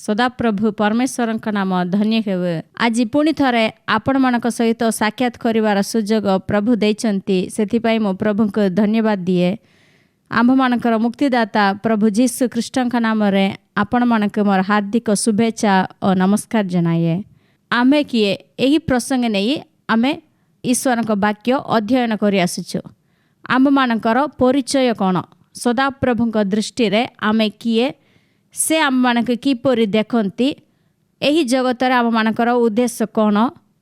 सदाप्रभु परमेश्वर नाम धन्य हेउ। आज पुणी थरे आपण मानक सहित साक्षात करिवार सुजोग प्रभु देइचंती, सेथिपाई मो प्रभु को धन्यवाद दिए। आंभ मानकर मुक्तिदाता प्रभु जीसु ख्रीष्टଙ୍କ नामरे आपण मानक मोर हार्दिक शुभेच्छा और नमस्कार जनाए। आमे किए एही प्रसंग नहीं आमे ईश्वरଙ୍କ वाक्य अध्ययन करि आसुछु। आंभ मानकर परिचय कौन, सदाप्रभुଙ୍କ दृष्टि रे आमे किए, से आम मानक किपरि देखंती, एही जगत रे आम मानकर उद्देश्य कौन,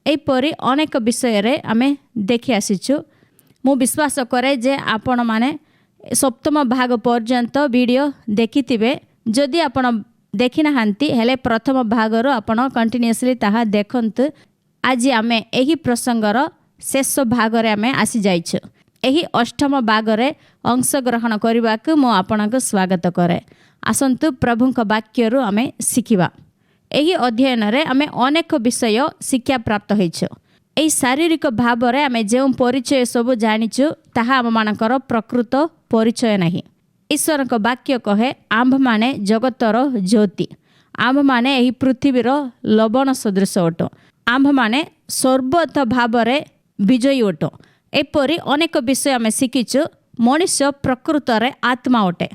एपरि अनेक विषय रे आमे देखि आसिछु। मु विश्वास करे जे आपण माने सप्तम भाग पर्यंत वीडियो देखिथिबे। जदि आपण देखि नाहंती हेले प्रथम भाग रो आपण कंटिन्यूअसली ताहा देखंतु। आज आमे एही प्रसंगर शेष भाग रे आमे आसी जाइछु। एही अष्टम भाग रे अंशग्रहण करबाक मो आपणक स्वागत करे। आसंतु प्रभुଙ୍କ वाक्यरु आमे शिखिबा। एही अध्ययन रे आमे अनेक विषय शिक्षा प्राप्त होइछु। एही शारीरिक भाव रे आमे जेउ परिचय सब जानिछु ताहा आम मानकर प्रकृत परिचय नहीं। ईश्वरଙ୍କ वाक्य कहे आंभ माने जगतर ज्योति, आंभ माने एही पृथ्वीर लवण सदृश ओटो, आंभ माने सर्वत भाव रे विजयी ओटो। एपरि अनेक विषय आमे शिखिछु। मनुष्य प्रकृत रे आत्मा ओटे।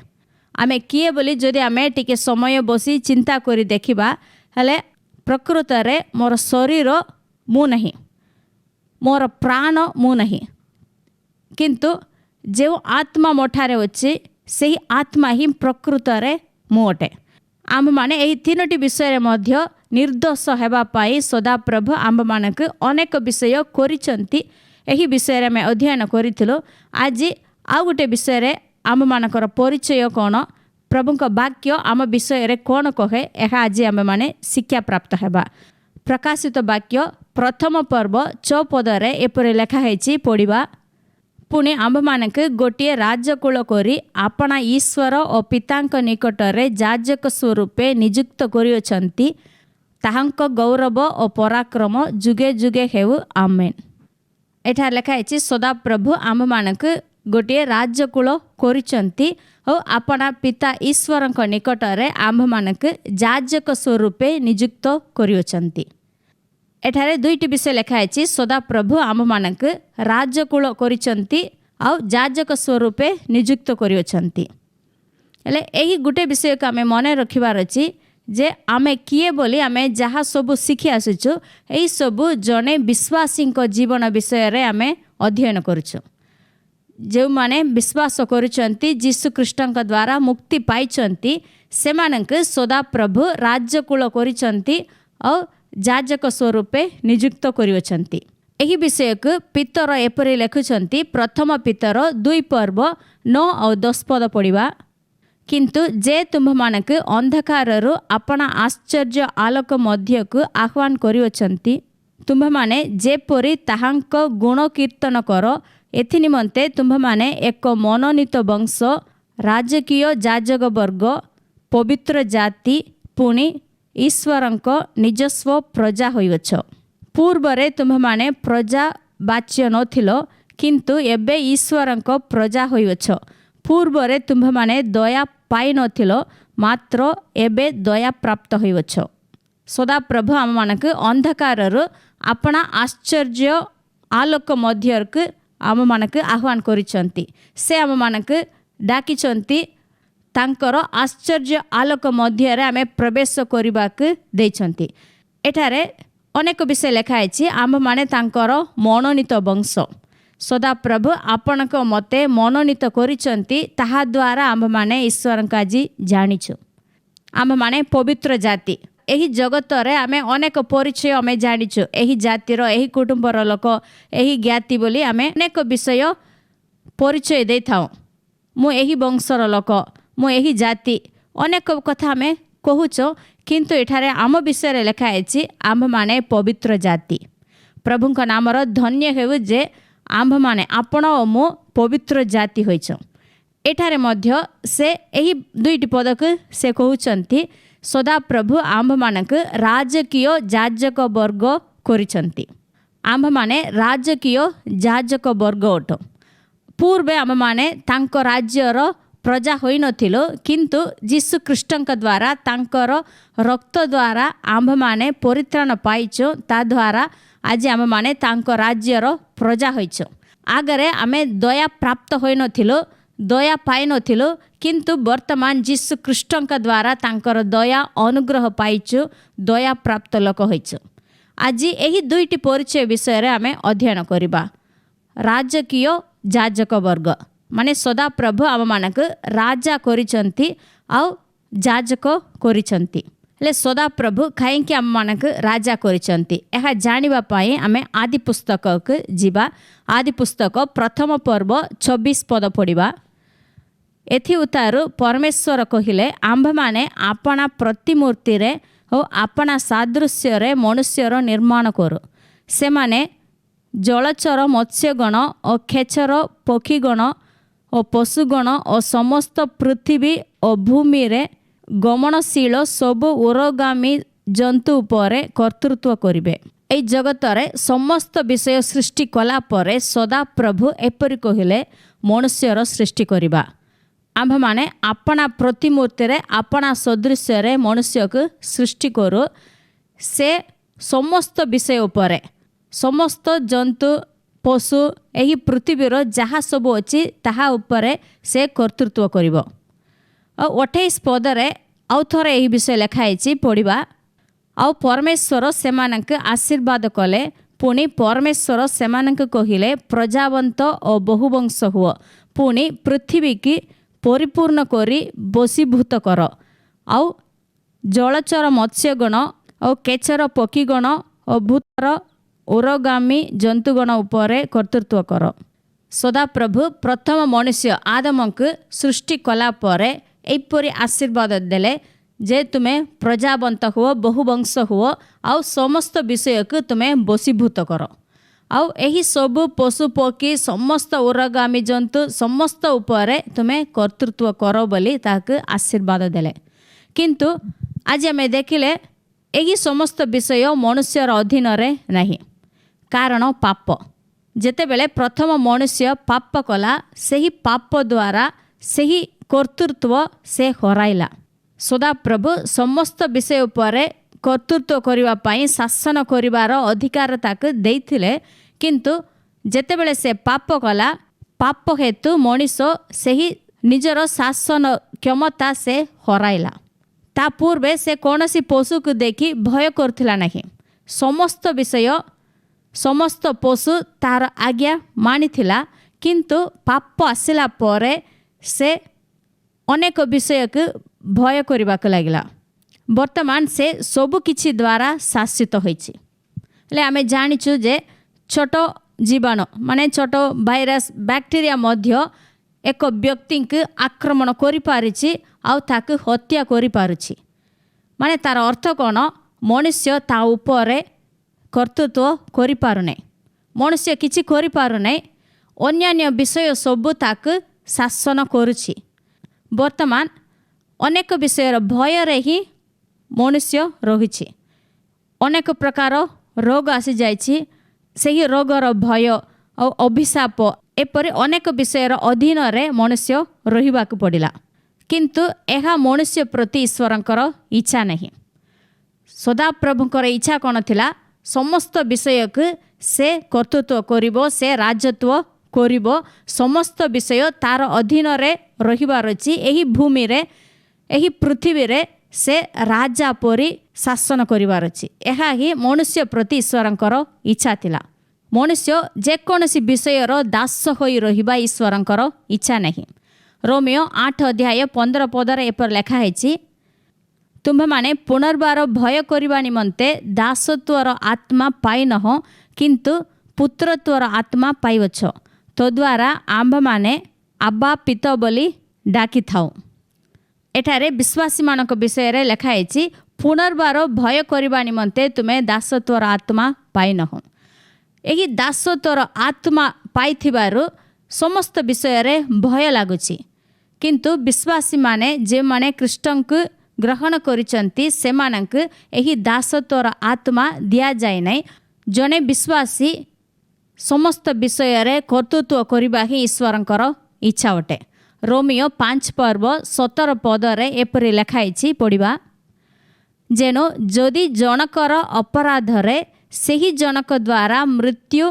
आमे किए बोली जदि आमे टिके समय बसी चिंता करी देखिबा हेले प्रकृत रे मोर शरीर मु नहीं, मोर प्राण मु नहीं, किंतु जो आत्मा मोठारे अछि सेही आत्मा ही प्रकृत रे मु अटे। आम माने एही तीनोटी विषय रे मध्य निर्दोष हेबा पाई सदाप्रभु आम मानक अनेक विषय करिसंती। एही विषय रे मैं अध्ययन करिथिलो। आज आउ गोटे विषय रे आम मानकर परिचय कौन, प्रभुଙ୍କ वाक्य आम विषय रे कौन कहे, एहा आज आम माने शिक्षा प्राप्त हेबा। प्रकाशित वाक्य प्रथम पर्व 6 पद रे एपरि लेखा हेछि पढ़िबा। पुणे आंभ मानक गोटे राजकुल करी आपणा ईश्वर और पितांक निकट रे याजक स्वरूपे नियुक्त करियछंती, ताहांक गौरव और पराक्रम जुगे जुगे हेउ आमेन। एठा लेखा हेछि सदाप्रभु आंभ मानक गोटे राजकुल करिसंती और आपणा पिता ईश्वरଙ୍କ निकट रे आंभ मानक याजक स्वरूपे नियुक्त करियछंती। एठारे दुईटी विषय लेखा हेछि। सदाप्रभु आंभ मानक राजकुल करिसंती और याजक स्वरूपे नियुक्त करियछंती। हेले एही गुटे विषय को आमे मने रखिबार अछि जे आमे किए बोली आमे जहाँ सब शिखि आसुछु, एही सब जने विश्वासीଙ୍କ जीवन विषय रे आमे अध्ययन करुछु। जो माने विश्वास करुचंती जीसु ख्रीष्टଙ୍କ द्वारा मुक्ति पाइचंती, सेमानक सदाप्रभु राजकुल करिसंती और याजक स्वरूपे नियुक्त करियछंती। एही विषय को पितर एपरि लेखुचंती। प्रथम पितर 2 पर्व 9 और 10 पद पढ़िबा। किंतु जे तुम्भ मानक अंधकार रु अपना आश्चर्य आलोक मध्य को आह्वान करियछंती, तुम्भ माने जेपरि ताहांक गुण कीर्तन कर, एथि निमंते तुम्भ माने एक मनोनीत वंश, राजकीय याजक वर्ग, पवित्र जाति, पुणी ईश्वरଙ୍କ निजस्व प्रजा होइछ। पूर्वरे तुम्भ माने प्रजा बाच्य नथिलो, किंतु एबे ईश्वरଙ୍କ प्रजा होइछ। पूर्वरे तुम्भ माने दया पाई नथिलो, मात्र एबे दया प्राप्त होइछ। सदाप्रभु आम मानक अंधकार रु अपना आश्चर्य आलोक मध्यक आम मानक आह्वान करिसंती। से आम मानक डाकिचंती, तांकर आश्चर्य आलोक मध्य रे आमे प्रवेश करिबाक देइछंती। एठारे अनेक विषय लेखा हेछि। आम माने तांकर मनोनीत वंश। सदाप्रभु आपणक मते मनोनीत करिसंती, ताहा द्वारा आम माने ईश्वरଙ୍କ आजि जानिछु। आम माने पवित्र जाति। एही जगत रे आमे अनेक परिचय आमे जानिछु। एही जातिर, एही कुटुंबर लोक, एही ज्ञाति बोली आमे अनेक विषय परिचय देथाउ। मु एही वंशर लोक, मु एही जाति, अनेक कथा आमे कहूछो। किंतु एठारे आम विषय रे लेखा हेछि आंभ माने पवित्र जाति। प्रभुଙ୍କ नामर धन्य हेउ जे आंभ माने आपण ओ मु पवित्र जाति होइछ। एठारे मध्य से एही 2टी पदक से कहउचंती, सदाप्रभु आंभ मानक राजकीय याजक वर्ग करिसंती। आंभ माने राजकीय याजक वर्ग ओटो। पूर्वे आम माने तांको राज्यर प्रजा होई नथिलो किंतु जीशु ख्रीष्टଙ୍କ द्वारा तांकर रक्त द्वारा आंभ माने परित्राण पाइछो ता द्वारा आज आम माने तांको राज्यर प्रजा होइछो। आगरे आमे दया प्राप्त होई नथिलो दया पाई नथिलो किंतु वर्तमान जीशु ख्रीष्टଙ୍କ द्वारा तांकर दया अनुग्रह पाइछो दया प्राप्त लोक होइछो। आज एही दुईटी परिचय विषय रे आमे अध्ययन करिबा। राजकीय जाजक वर्ग माने सदा प्रभु आम मानक राजा करिसंती आ जाजक करिसंती ले सदा प्रभु कहीं आम मानक राजा करिसंती एहा जानिबा पई आमे आदि पुस्तक को जीवा। आदि पुस्तक प्रथम पर्व 26 पद पढ़िबा। एथि उतारू परमेश्वर कहिले आंभ माने आपणा प्रतिमूर्ति रे और आपणा सादृश्य रे मनुष्यर निर्माण करू। से माने जलचर मत्स्यगण और खेचर पक्षीगण और पशुगण और समस्त पृथ्वी और भूमि रे गमनशील सब उरगामी जंतु उपरे कर्तृत्व करिवे। एई जगत रे समस्त विषय सृष्टि कला परे सदा प्रभु एपरि कहिले मनुष्यर सृष्टि करिबा। आंभ माने आपणा प्रतिमूर्ति रे आपणा सदृश्य रे मनुष्य को सृष्टि करू। से समस्त विषय उपरे समस्त जंतु पशु एही पृथ्वीर जहाँ सब अच्छी ताहा उपरे से कर्तृत्व करिवो। 28 पदरे आउ थरे एही विषय लिखाई पढ़िबा। आउ परमेश्वर सेमानक आशीर्वाद कले पुणी परमेश्वर सेमानक कहिले प्रजावंत और बहुवंश हुओ पुणी पृथ्वी की परिपूर्ण करी बसीभूत कर। आउ जलचर मत्स्यगण और केचर पक्षीगण और भूतर उरगामी जंतुगण उपरे कर्तृत्व कर। सदा प्रभु प्रथम मनुष्य आदमक सृष्टि कला परे एपरि आशीर्वाद देले जे तुमे प्रजावंत हुओ बहुवंश हुओ आउ समस्त विषय को तुमे बसीभूत कर। आउ एही सब पशु पक्षी समस्त उरगामी जंतु समस्त उपरे तुमे कर्तृत्व कर बोली ताक आशीर्वाद देले। किंतु आज आमे देखिले एही समस्त विषय मनुष्यर अधीन रे नहीं। कारण पाप जेतेबेले प्रथम मनुष्य पाप कला सेही पाप द्वारा सेही कर्तृत्व से हराइला। सदा प्रभु समस्त विषय उपरे कर्तृत्व करिवा पाई शासन करिवार अधिकार ताक देइथिले किंतु जेतेबेले से पाप कला पाप हेतु मनीष सेही निजर शासन क्षमता से हराइला। ता पूर्वे से कौनसी पशु को देखि भय करथिला नहीं। समस्त विषय समस्त पशु तार आज्ञा मानिथिला किंतु पाप आसिला परे से अनेक विषय को भय करबा को लागिला। वर्तमान से सब किछि द्वारा शासित होइछि। ले आमे जानिछु जे छोट जीवाणु माने छोट भाइरस बैक्टेरिया मध्य एक व्यक्ति को आक्रमण करि पारिछि आउ ताक हत्या करि पारुछि। माने तार अर्थ कौन मनुष्य ता उपरे कर्तृत्व करि पारुने मनुष्य किछि करि पारुने अन्यान्य विषय सब ताक शासन करुछि। वर्तमान अनेक विषय भय रे ही मनुष्य रहिछि। अनेक प्रकार रोग आसी जाइछि सेही रोगर भय और अभिशाप एपरि अनेक विषयर अधीन रे मनुष्य रहिबाक पड़िला। किंतु एहा मनुष्य प्रति ईश्वरंकर इच्छा नहीं। सदा प्रभुकर इच्छा कौन थिला समस्त विषय को से कर्तृत्व करिवो से राजत्व करिवो समस्त विषय तार अधीन रे रहिबार अछि। एही भूमि रे एही पृथ्वी रे से राजा परि शासन करिवार अछि। एहा ही मनुष्य प्रति ईश्वरंकर इच्छा थिला। मनुष्य जेकोसी विषयर दास होई रहिबा ईश्वरंकर इच्छा नहीं। रोमियो 8 अध्याय 15 पदर एपर लेखा है तुम्भ माने पुनर्बार भय करने निमंते दासत्वर आत्मा पाई नह किंतु पुत्रत्वर आत्मा पाइवछ तद्वारा आंभ माने आबा पित बोली डाकी थाऊ। एठारे विश्वासी मानक विषय रे लेखा है पुनर्बार भय करने निमंते तुम्हें दासत्वर आत्मा पाई नह। एही दासत्वर आत्मा पाइथिबारु समस्त विषय रे भय लागुछि किंतु विश्वासी माने जे माने ख्रीष्टन को ग्रहण करिसंती सेमानक एही दासत्वर आत्मा दिया जाय नै। जने विश्वासी समस्त विषय रे कर्तृत्व करिबा ही ईश्वरंकर इच्छा अटे। ରୋମିଓ 5 ପର୍ବ 17 ପଦରେ ଏପରି ଲେଖା ହେଇଛି ପଢ଼ିବା। ଯେନୁ ଯଦି ଜଣକର ଅପରାଧରେ ସେହି ଜଣକ ଦ୍ୱାରା ମୃତ୍ୟୁ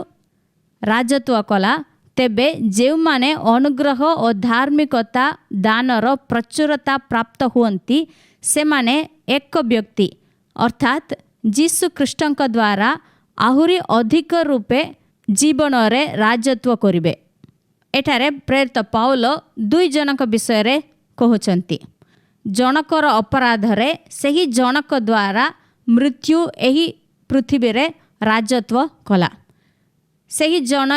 ରାଜତ୍ୱ କଲା, ତେବେ ଯେଉଁମାନେ ଅନୁଗ୍ରହ ଓ ଧାର୍ମିକତା ଦାନର ପ୍ରଚୁରତା ପ୍ରାପ୍ତ ହୁଅନ୍ତି, ସେମାନେ ଏକ ବ୍ୟକ୍ତି ଅର୍ଥାତ୍ ଯୀଶୁ ଖ୍ରୀଷ୍ଟଙ୍କ ଦ୍ୱାରା ଆହୁରି ଅଧିକ ରୂପେ ଜୀବନରେ ରାଜତ୍ୱ କରିବେ। ଏଠାରେ ପ୍ରେରିତ ପାଉଲ 2 ଜଣଙ୍କ ବିଷୟରେ କହୁଛନ୍ତି। ଜଣକର ଅପରାଧରେ ସେହି ଜଣକ ଦ୍ୱାରା ମୃତ୍ୟୁ ଏହି ପୃଥିବୀରେ ରାଜତ୍ୱ କଲା। ସେହି ଜଣ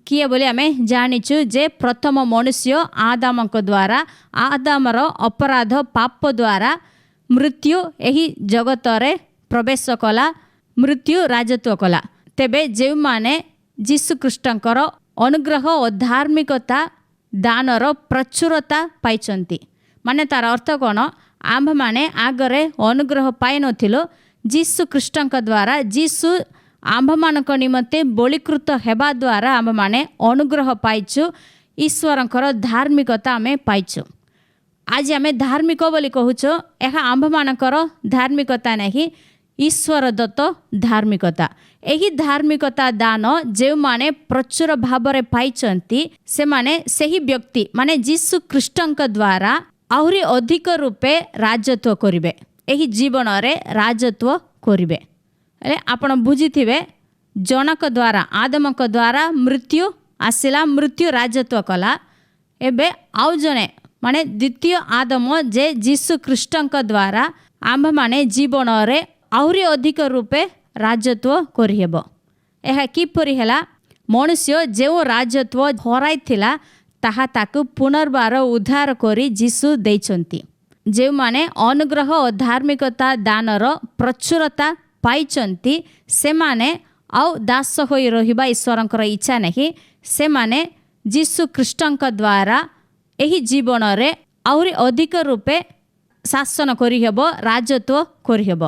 କିଏ ବୋଲି ଆମେ ଜାଣିଛୁ ଯେ ପ୍ରଥମ ମନୁଷ୍ୟ ଆଦାମଙ୍କ ଦ୍ୱାରା, ଆଦାମର ଅପରାଧ ପାପ ଦ୍ୱାରା ମୃତ୍ୟୁ ଏହି ଜଗତରେ ପ୍ରବେଶ କଲା, ମୃତ୍ୟୁ ରାଜତ୍ୱ କଲା। ତେବେ ଯେଉଁମାନେ ଯୀଶୁଖ୍ରୀଷ୍ଟଙ୍କର ଅନୁଗ୍ରହ ଓ ଧାର୍ମିକତା ଦାନର ପ୍ରଚୁରତା ପାଇଛନ୍ତି, ମାନେ ତାର ଅର୍ଥ କ'ଣ? ଆମ୍ଭମାନେ ଆଗରେ ଅନୁଗ୍ରହ ପାଇନଥିଲୁ, ଯୀଶୁଖ୍ରୀଷ୍ଟଙ୍କ ଦ୍ୱାରା ଯୀଶୁ ଆମ୍ଭମାନଙ୍କ ନିମନ୍ତେ ବଳିକୃତ ହେବା ଦ୍ୱାରା ଆମ୍ଭମାନେ ଅନୁଗ୍ରହ ପାଇଛୁ, ଈଶ୍ୱରଙ୍କର ଧାର୍ମିକତା ଆମେ ପାଇଛୁ। ଆଜି ଆମେ ଧାର୍ମିକ ବୋଲି କହୁଛୁ, ଏହା ଆମ୍ଭମାନଙ୍କର ଧାର୍ମିକତା ନାହିଁ, ଈଶ୍ୱର ଦତ୍ତ ଧାର୍ମିକତା। ଏହି ଧାର୍ମିକତା ଦାନ ଯେଉଁମାନେ ପ୍ରଚୁର ଭାବରେ ପାଇଛନ୍ତି, ସେମାନେ ସେହି ବ୍ୟକ୍ତି ମାନେ ଯୀଶୁଖ୍ରୀଷ୍ଟଙ୍କ ଦ୍ୱାରା ଆହୁରି ଅଧିକ ରୂପେ ରାଜତ୍ୱ କରିବେ, ଏହି ଜୀବନରେ ରାଜତ୍ୱ କରିବେ। ହେଲେ ଆପଣ ବୁଝିଥିବେ, ଜଣକ ଦ୍ୱାରା ଆଦମଙ୍କ ଦ୍ୱାରା ମୃତ୍ୟୁ ଆସିଲା, ମୃତ୍ୟୁ ରାଜତ୍ୱ କଲା। ଏବେ ଆଉ ଜଣେ ମାନେ ଦ୍ୱିତୀୟ ଆଦମ ଯେ ଯୀଶୁଖ୍ରୀଷ୍ଟଙ୍କ ଦ୍ୱାରା ଆମ୍ଭମାନେ ଜୀବନରେ ଆହୁରି ଅଧିକ ରୂପେ ରାଜତ୍ୱ କରିହେବ। ଏହା କିପରି ହେଲା? ମନୁଷ୍ୟ ଯେଉଁ ରାଜତ୍ୱ ହରାଇଥିଲା ତାହା ତାକୁ ପୁନର୍ବାର ଉଦ୍ଧାର କରି ଯୀଶୁ ଦେଇଛନ୍ତି। ଯେଉଁମାନେ ଅନୁଗ୍ରହ ଓ ଧାର୍ମିକତା ଦାନର ପ୍ରଚୁରତା ପାଇଛନ୍ତି, ସେମାନେ ଆଉ ଦାସ ହୋଇ ରହିବା ଈଶ୍ୱରଙ୍କର ଇଚ୍ଛା ନାହିଁ। ସେମାନେ ଯୀଶୁଖ୍ରୀଷ୍ଟଙ୍କ ଦ୍ୱାରା ଏହି ଜୀବନରେ ଆହୁରି ଅଧିକ ରୂପେ ଶାସନ କରିହେବ, ରାଜତ୍ୱ କରିହେବ।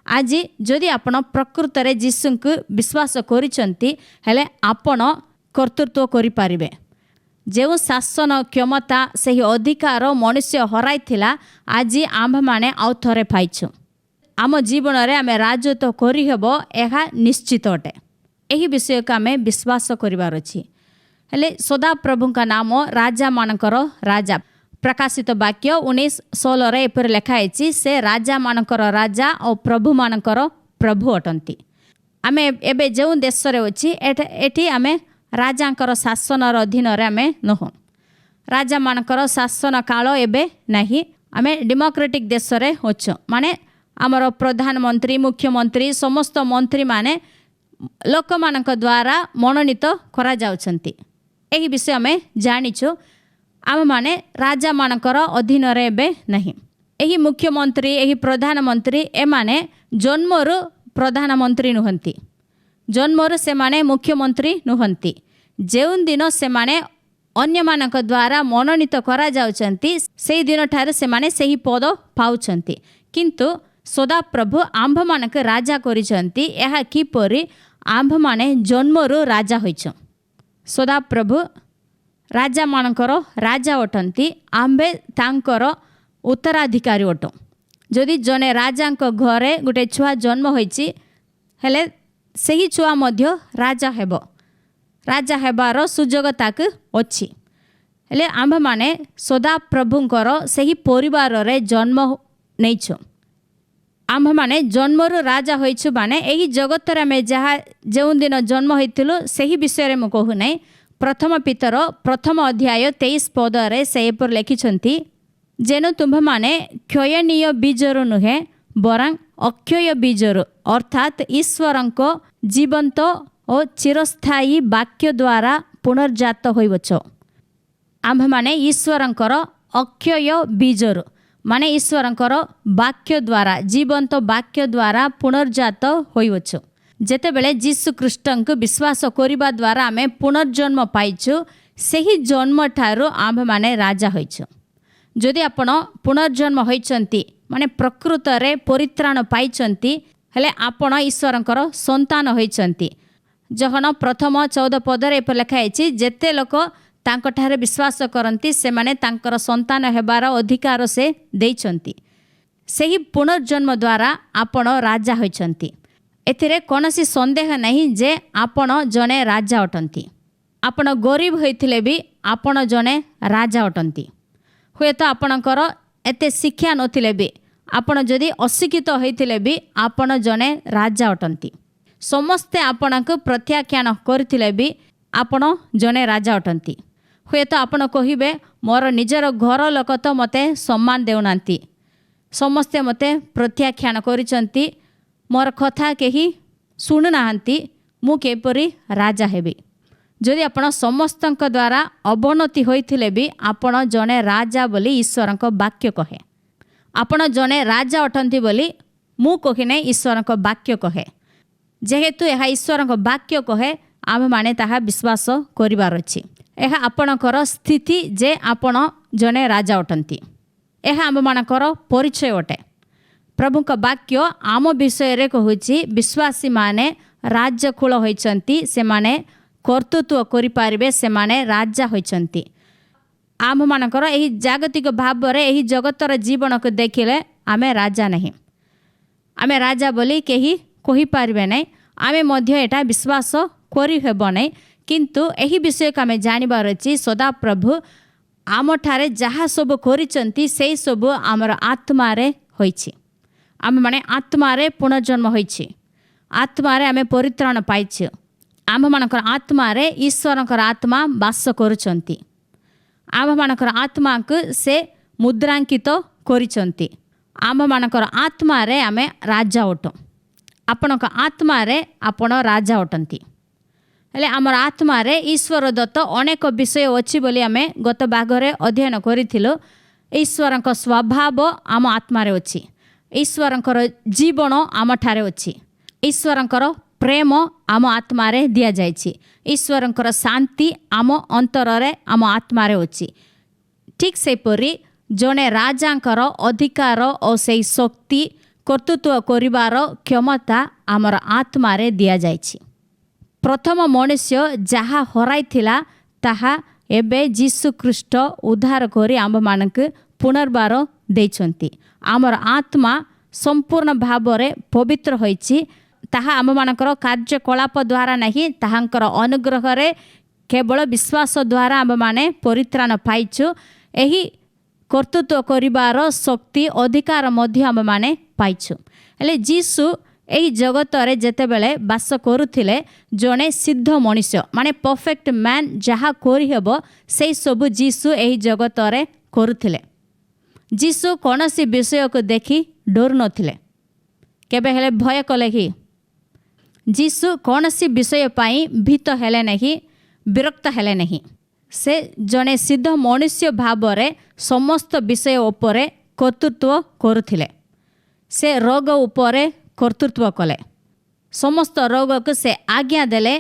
ଆଜି ଯଦି ଆପଣ ପ୍ରକୃତରେ ଯୀଶୁଙ୍କୁ ବିଶ୍ୱାସ କରିଛନ୍ତି, ହେଲେ ଆପଣ କର୍ତ୍ତୃତ୍ୱ କରିପାରିବେ। ଯେଉଁ ଶାସନ କ୍ଷମତା, ସେହି ଅଧିକାର ମନୁଷ୍ୟ ହରାଇଥିଲା, ଆଜି ଆମ୍ଭମାନେ ଆଉ ଥରେ ପାଇଛୁ। ଆମ ଜୀବନରେ ଆମେ ରାଜତ୍ୱ କରିହେବ, ଏହା ନିଶ୍ଚିତ ଅଟେ। ଏହି ବିଷୟକୁ ଆମେ ବିଶ୍ୱାସ କରିବାର ଅଛି। ହେଲେ ସଦାପ୍ରଭୁଙ୍କ ନାମ ରାଜାମାନଙ୍କର ରାଜା। ପ୍ରକାଶିତ ବାକ୍ୟ 19:16 ଏପରି ଲେଖା ହେଇଛି, ସେ ରାଜାମାନଙ୍କର ରାଜା ଓ ପ୍ରଭୁମାନଙ୍କର ପ୍ରଭୁ ଅଟନ୍ତି। ଆମେ ଏବେ ଯେଉଁ ଦେଶରେ ଅଛି, ଏଠି ଆମେ ରାଜାଙ୍କର ଶାସନର ଅଧୀନରେ ଆମେ ନୁହଁ। ରାଜାମାନଙ୍କର ଶାସନ କାଳ ଏବେ ନାହିଁ। ଆମେ ଡେମୋକ୍ରାଟିକ୍ ଦେଶରେ ଅଛୁ, ମାନେ ଆମର ପ୍ରଧାନମନ୍ତ୍ରୀ, ମୁଖ୍ୟମନ୍ତ୍ରୀ, ସମସ୍ତ ମନ୍ତ୍ରୀମାନେ ଲୋକମାନଙ୍କ ଦ୍ୱାରା ମନୋନୀତ କରାଯାଉଛନ୍ତି। ଏହି ବିଷୟ ଆମେ ଜାଣିଛୁ। ଆମମାନେ ରାଜାମାନଙ୍କର ଅଧୀନରେ ଏବେ ନାହିଁ। ଏହି ମୁଖ୍ୟମନ୍ତ୍ରୀ, ଏହି ପ୍ରଧାନମନ୍ତ୍ରୀ, ଏମାନେ ଜନ୍ମରୁ ପ୍ରଧାନମନ୍ତ୍ରୀ ନୁହନ୍ତି, ଜନ୍ମରୁ ସେମାନେ ମୁଖ୍ୟମନ୍ତ୍ରୀ ନୁହନ୍ତି। ଯେଉଁଦିନ ସେମାନେ ଅନ୍ୟମାନଙ୍କ ଦ୍ୱାରା ମନୋନୀତ କରାଯାଉଛନ୍ତି, ସେହି ଦିନଠାରୁ ସେମାନେ ସେହି ପଦ ପାଉଛନ୍ତି। କିନ୍ତୁ ସଦାପ୍ରଭୁ ଆମ୍ଭମାନଙ୍କୁ ରାଜା କରିଛନ୍ତି। ଏହା କିପରି? ଆମ୍ଭମାନେ ଜନ୍ମରୁ ରାଜା ହୋଇଛୁ। ସଦାପ୍ରଭୁ ରାଜାମାନଙ୍କର ରାଜା ଅଟନ୍ତି, ଆମ୍ଭେ ତାଙ୍କର ଉତ୍ତରାଧିକାରୀ ଅଟୁ। ଯଦି ଜଣେ ରାଜାଙ୍କ ଘରେ ଗୋଟେ ଛୁଆ ଜନ୍ମ ହୋଇଛି, ହେଲେ ସେହି ଛୁଆ ମଧ୍ୟ ରାଜା ହେବ, ରାଜା ହେବାର ସୁଯୋଗ ତାକୁ ଅଛି। ହେଲେ ଆମ୍ଭମାନେ ସଦାପ୍ରଭୁଙ୍କର ସେହି ପରିବାରରେ ଜନ୍ମ ନେଇଛୁ। ଆମ୍ଭମାନେ ଜନ୍ମରୁ ରାଜା ହୋଇଛୁ, ମାନେ ଏହି ଜଗତରେ ଆମେ ଯାହା ଯେଉଁଦିନ ଜନ୍ମ ହୋଇଥିଲୁ ସେହି ବିଷୟରେ ମୁଁ କହୁନାହିଁ। ପ୍ରଥମ ପିତର 1 ଅଧ୍ୟାୟ 23 ପଦରେ ସେ ଏପରି ଲେଖିଛନ୍ତି, ଯେନୁ ତୁମ୍ଭମାନେ କ୍ଷୟନୀୟ ବୀଜରୁ ନୁହେଁ, ବରଂ ଅକ୍ଷୟ ବୀଜରୁ ଅର୍ଥାତ୍ ଈଶ୍ୱରଙ୍କ ଜୀବନ୍ତ ଓ ଚିରସ୍ଥାୟୀ ବାକ୍ୟ ଦ୍ୱାରା ପୁନର୍ଜାତ ହୋଇଅଛ। ଆମ୍ଭମାନେ ଈଶ୍ୱରଙ୍କର ଅକ୍ଷୟ ବୀଜରୁ, ମାନେ ଈଶ୍ୱରଙ୍କର ବାକ୍ୟ ଦ୍ୱାରା, ଜୀବନ୍ତ ବାକ୍ୟ ଦ୍ୱାରା ପୁନର୍ଜାତ ହୋଇଅଛୁ। ଯେତେବେଳେ ଯୀଶୁଖ୍ରୀଷ୍ଟଙ୍କୁ ବିଶ୍ୱାସ କରିବା ଦ୍ୱାରା ଆମେ ପୁନର୍ଜନ୍ମ ପାଇଛୁ, ସେହି ଜନ୍ମଠାରୁ ଆମ୍ଭମାନେ ରାଜା ହୋଇଛୁ। ଯଦି ଆପଣ ପୁନର୍ଜନ୍ମ ହୋଇଛନ୍ତି, ମାନେ ପ୍ରକୃତରେ ପରିତ୍ରାଣ ପାଇଛନ୍ତି, ହେଲେ ଆପଣ ଈଶ୍ୱରଙ୍କର ସନ୍ତାନ ହୋଇଛନ୍ତି। ଯୋହନ 1:14 ପଦରେ ଏପରି ଲେଖା ହେଇଛି, ଯେତେ ଲୋକ तांकठारे विश्वास करती से माने तांकर संतान हेबार अधिकार से देइछंती। सेही पुनर्जन्म द्वारा आपण राजा होइछंती। एथिरे कोनोसी संदेह नहीं जे आपण जने राजा अटंती। आपण गरीब होइथिले भी आपण जने राजा अटंती। हुए तो आपणकर एते शिक्षा नथिले भी आपण जदि अशिक्षित होइथिले भी आपण जने राजा अटंती। समस्ते आपणक प्रत्याख्यान करथिले भी आपण जने राजा अटंती। हुए तो आपण कहिबे मोर निजर घर लोक तो मते सम्मान देउनांती, समस्ते मते प्रत्याख्यान करिसंती, मोर कथा केही शुणुनाहांती, मु केपरि राजा हेबी। जदि आपण समस्तक द्वारा अवनति होइथिले भी आपण जने राजा बोली ईश्वरक वाक्य कहे। आपण जने राजा अटंती बोली मु कहिने ईश्वरक वाक्य कहे। जेहेतु यह ईश्वरक वाक्य कहे आम माने ताहा विश्वास करिवार अछि। यह आपणकर स्थिति जे आपण जने राजा अटंती। यह आम मानकर परिचय अटे। प्रभु का वाक्य आम विषय रे कहूछि विश्वासी माने राज्यकुल होइचंती, से माने कर्तृत्व करि पारिबे, से माने राजा होइचंती। आम मानकर एही जागतिक भाव रे एही जगतर जीवन को देखिले आमे राजा नहीं, आमे राजा बोली केही कहि पारिबे नै, आमे मध्य एटा विश्वास करि हेबो नै। किंतु एही विषय को आमे जानिबार अछि सदा प्रभु आम ठारे जहाँ सब करिचंती से सब आमर आत्मा रे होइछि। आम माने आत्मा रे पुनर्जन्म होइछि, आत्मा रे आमे परित्राण पाइछि। आम मानकर आत्मा रे ईश्वरकर आत्मा वास करुचंती। आम मानकर आत्मा को से मुद्रांकित करिचंती। आम मानकर आत्मा रे आमे राजा अटो। आपणक आत्मा रे आपण राजा अटंती। हेले आमर आत्मा रे ईश्वर दत्त अनेक विषय अछि बोली आमे गत भागरे अध्ययन करिथिलो। ईश्वरक स्वभाव आम आत्मा रे अछि, ईश्वरकर जीवन आम ठारे अछि, ईश्वरकर प्रेम आम आत्मा रे दिया जायछि, ईश्वरकर शांति आम अंतर रे आम आत्मा रे अछि। ठीक सेपरि जने राजांकर अधिकार और सेई शक्ति कर्तृत्व करिवार क्षमता आमर आत्मा रे दिया जायछि। प्रथम मनुष्य जहाँ हराइथिला ताहा एबे जीशु ख्रीष्ट उद्धार करी आम मानक पुनर्बार देइछंती। आमर आत्मा संपूर्ण भाव रे पवित्र होइछि। ताहा आम मानकर कार्यकलाप द्वारा नहीं, ताहांकर अनुग्रह रे केवल विश्वास द्वारा आम माने परित्राण पाइछु। एही कर्तृत्व करिवार शक्ति अधिकार मध्य आम माने पाइछु। हेले जीशु एही जगत रे जेतेबेले बास करुथिले जने सिद्ध मनुष्य माने परफेक्ट मैन जहाँ करिहेबो से सब जीशु एही जगत रे करुथिले। जीशु कौनसी विषय को देखि डर नथिले, केबे हेले भय कले कि जीशु कौनसी विषय पाई भीत हेले नहीं, विरक्त हेले नहीं। से जने सिद्ध मनुष्य भाव रे समस्त विषय उपरे कर्तृत्व करुथिले। से रोग उपरे कर्तृत्व कले, समस्त रोग को से आज्ञा देले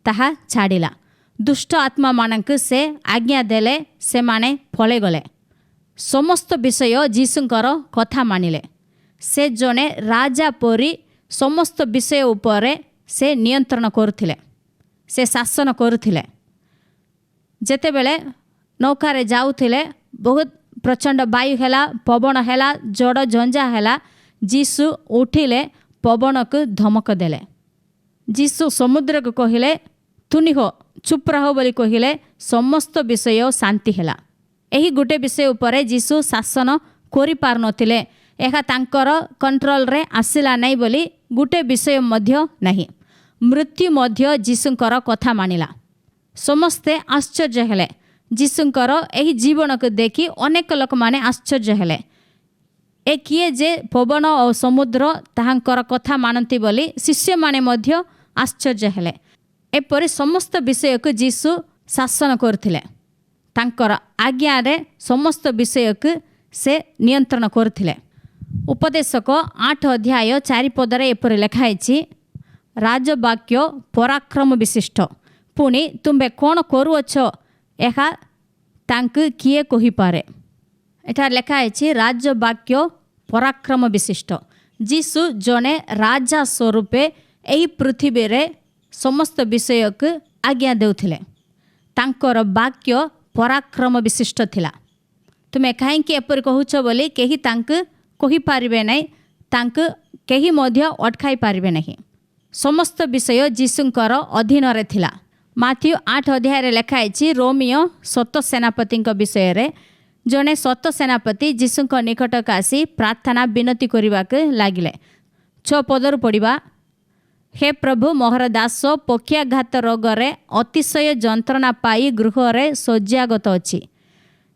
ताहा छाड़िला। दुष्ट आत्मा मानक से आज्ञा देले से माने फले गले। समस्त विषय जीशुंकर कथा मानिले। से जने राजा परी समस्त विषय उपरे से नियंत्रण करुथिले, से शासन करुथिले। जेतेबेले नौकारे जाउथिले बहुत प्रचंड वायु हेला, पवन हेला, जड़ झंझा हेला, जीशु उठिले पवन को धमक देले। जीशु समुद्र को कहिले तुनि हो चुप रहो बोली कहिले, समस्त विषय शांति हेला। एही गोटे विषय उपरे जीशु शासन करि पार नथिले। एहा तांकर कंट्रोल रे आसिला नहीं बोली गोटे विषय मध्य नहीं। मृत्यु मध्य जीशुंकर कथा मानिला। समस्ते आश्चर्य हेले। जीशुंकर एही जीवन को देखि अनेक लोक माने आश्चर्य हेले। ए किए जे पवन और समुद्र ताहांकर कथा मानती बोली शिष्य माने मध्य आश्चर्य हेले। एपरि समस्त विषय को जीशु शासन करथिले। तांकर आज्ञा रे समस्त विषय को से नियंत्रण करथिले। उपदेशक 8 अध्याय 4 पदरे एपरि लिखाइछि, राजवाक्य पराक्रम विशिष्ट, पुणी तुम्बे कौन करुअछ एहा तांकु किए कहि पारे। एठार लिखाइछि राजवाक्य पराक्रम विशिष्ट। जीशु जने राजा स्वरूपे एही पृथ्वी रे समस्त विषय को आज्ञा देउथिले। तांकर वाक्य पराक्रम विशिष्ट थिला। तुमे कहीं एपरि कहूछ बोली केही तांक कहि पारिबे नै, तांक केही मध्य अटकाई पारिबे नहीं। समस्त विषय जीशुंकर अधीन रे थिला। माथ्यू 8 अध्याय रे लेखाइछि रोमियो सत सेनापति विषय रे जने सत सेनापति जीशुंक निकटक आसी प्रार्थना विनती करबाक लागिले। 6 पदर पढ़िबा, हे प्रभु मोहर दास पक्षाघात रोगरे अतिशय जंत्रणा पाई गृहरे शय्यागत अछि।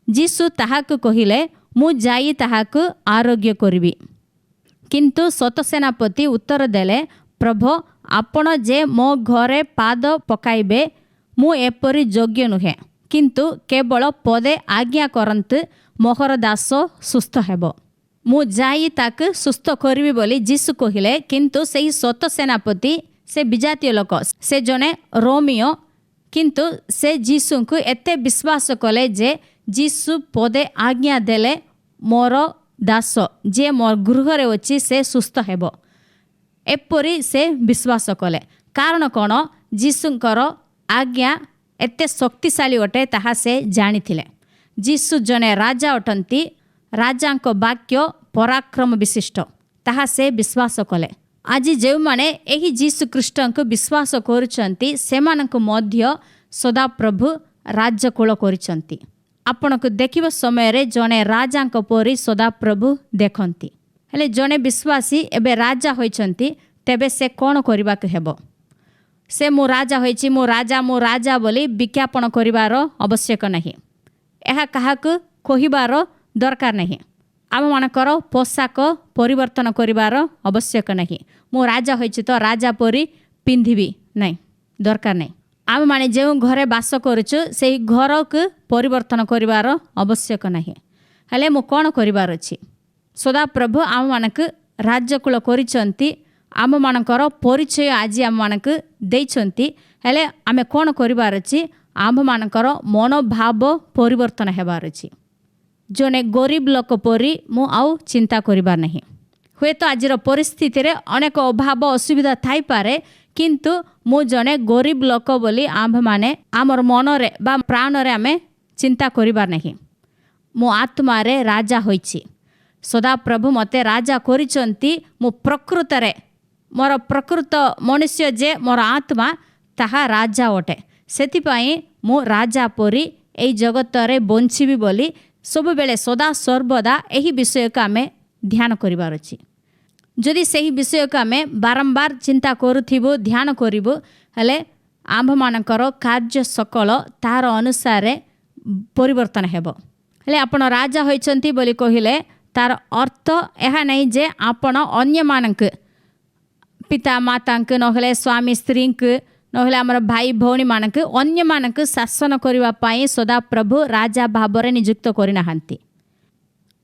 जीशु ताहाकु कहिले, मु जाई ताहाकु आरोग्य करिबी। किंतु सत सेनापति उत्तर देले, प्रभु आपण जे मो घरे पाद पकाइबे मु एपरि योग्य नुहे, किंतु केवल पदे आज्ञा करंतु मोहर दास सुस्थ हेबो। मु जाई ताक सुस्थ करिबी बोली जीशु कहिले। किंतु सेही सत सेनापति से विजातीय लोक, से जने रोमियो, किंतु से जीशु को एते विश्वास कले जे जीशु पदे आज्ञा देले मोर दास जे मोर गृहरे अछि से सुस्थ हेबो। एपरि से विश्वास कले। कारण कौन? जीशुंकर आज्ञा एते शक्तिशाली अटे ताहा से जानिथिले। जीशु जने राजा अटंती, राजांको वाक्य पराक्रम विशिष्ट ताहा से विश्वास कले। आज जे माने एही जीशु ख्रीष्टंको विश्वास करूछंती सेमानंको मध्य सदाप्रभु राज्य कूल करिछंती। आपनको देखिबा समय रे जने राजांको परि सदाप्रभु देखंती। हेले जने विश्वासी एबे राजा होइछंती, तेबे से कोन करिबाक हेबो? से मु राजा होइछि, मु राजा बोली विज्ञापन करिवार आवश्यक नहीं। एहा काहाकु कहिबार दरकार नहीं। आम मानकर पोशाक परिवर्तन करिवार आवश्यक नहीं। मु राजा होइछि तो राजा परी पिंधिबी नहीं, दरकार नहीं। आम माने जे घरे बास करूछु सेही घर को परिवर्तन करिवार आवश्यक नहीं। हेले मु कोन करिवार अछि? सदा प्रभु आम मानक राज्यकूल करिसंती। आम मानकर परिचय आज आम मानक देइछंती। हेले आमे कोन करिवार अछि? आम मानकर मनोभाव परिवर्तन हेबार अछि। जने गरीब लोक परी मु आउ चिंता करिबार नहीं। हुए तो आजिर परिस्थिति रे अनेक अभाव असुविधा थाई पारे, किंतु मु जने गरीब लोक बोली आम माने आमर मन रे बा प्राण रे आमे चिंता करिबार नहीं। मु आत्मा रे राजा होइछि। सदा प्रभु मते राजा करिसंती। मु प्रकृत रे मोर प्रकृत मनुष्य जे मोर आत्मा ताहा राजा अटे। सेति पई मु राजा परी एई जगत रे बंचिबी बोली सब बेले सदा सर्वदा एही विषय का आमे ध्यान करिबार अछि। जदि सेही विषय का आमे बारंबार चिंता करूथिबो, ध्यान करिबो, हेले आम्भ मानकर कार्य सकल तार अनुसार परिवर्तन हेबो। हेले आपण राजा होइछंती बोली कहिले तार अर्थ एहा नहीं जे आपण अन्य मानक पिता मातांक नहले स्वामी स्त्रींक नहले आमर भाई भौणी मानक अन्य मानक शासन करिवा पाई सदा प्रभु राजा भाबरे नियुक्त करिनाहांती।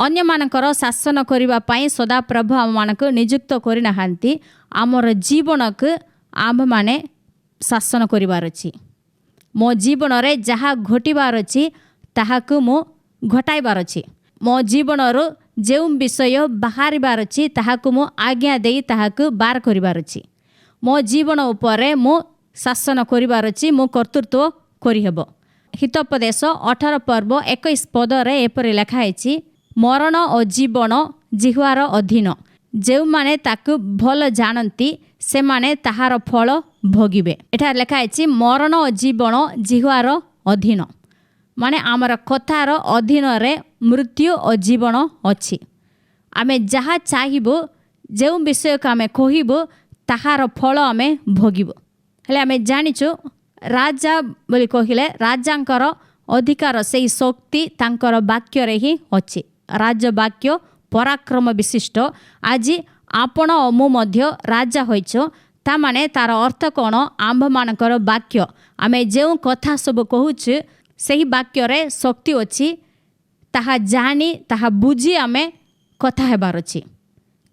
अन्य मानकर शासन करिवा पाई सदा प्रभु आम मानक नियुक्त करिनाहांती। आमर जीवनक आम माने शासन करिवार अछि। मो जीवन रे जहा घटिबार अछि ताहाकु मो घटाइबार अछि। मो जीवनरो जेउ विषय बाहरिबार अछि ताहाकु मो आज्ञा देई ताहाकु बार करिबार अछि। मो जीवन उपरे मो शासन करिबार अछि। मो कर्तृत्व करिहेबो। हितोपदेश 18 पर्व 21 पद रे एपरि लेखा अछि, मरण और जीवन जिह्वार अधीन। जेउ माने ताकु भल जानती से माने ताहार फल भोगिबे। एठा लेखा अछि मरण और जीवन जिह्वार अधीन, माने आमर कथार अधीन रे मृत्यु और जीवन अछि। आमे जहा चाहिबो जेउ विषय का आमे कहिबो ताहार फल आमे भोगिबो। हेले आमे जानिचो राजा बोली कहिले राजांकर अधिकार सेही शक्ति तांकर वाक्य रे ही अछि। राज्य वाक्य पराक्रम विशिष्ट। आज आपण मु मध्य राजा होइछो, ता माने तार अर्थ कोन? आम्भ मानकर वाक्य आमे जेउ कथा सब कहूछु सेही वाक्य रे शक्ति अछि। ताहा जानी ताहा बुझी आमे कथा हेबार अछि।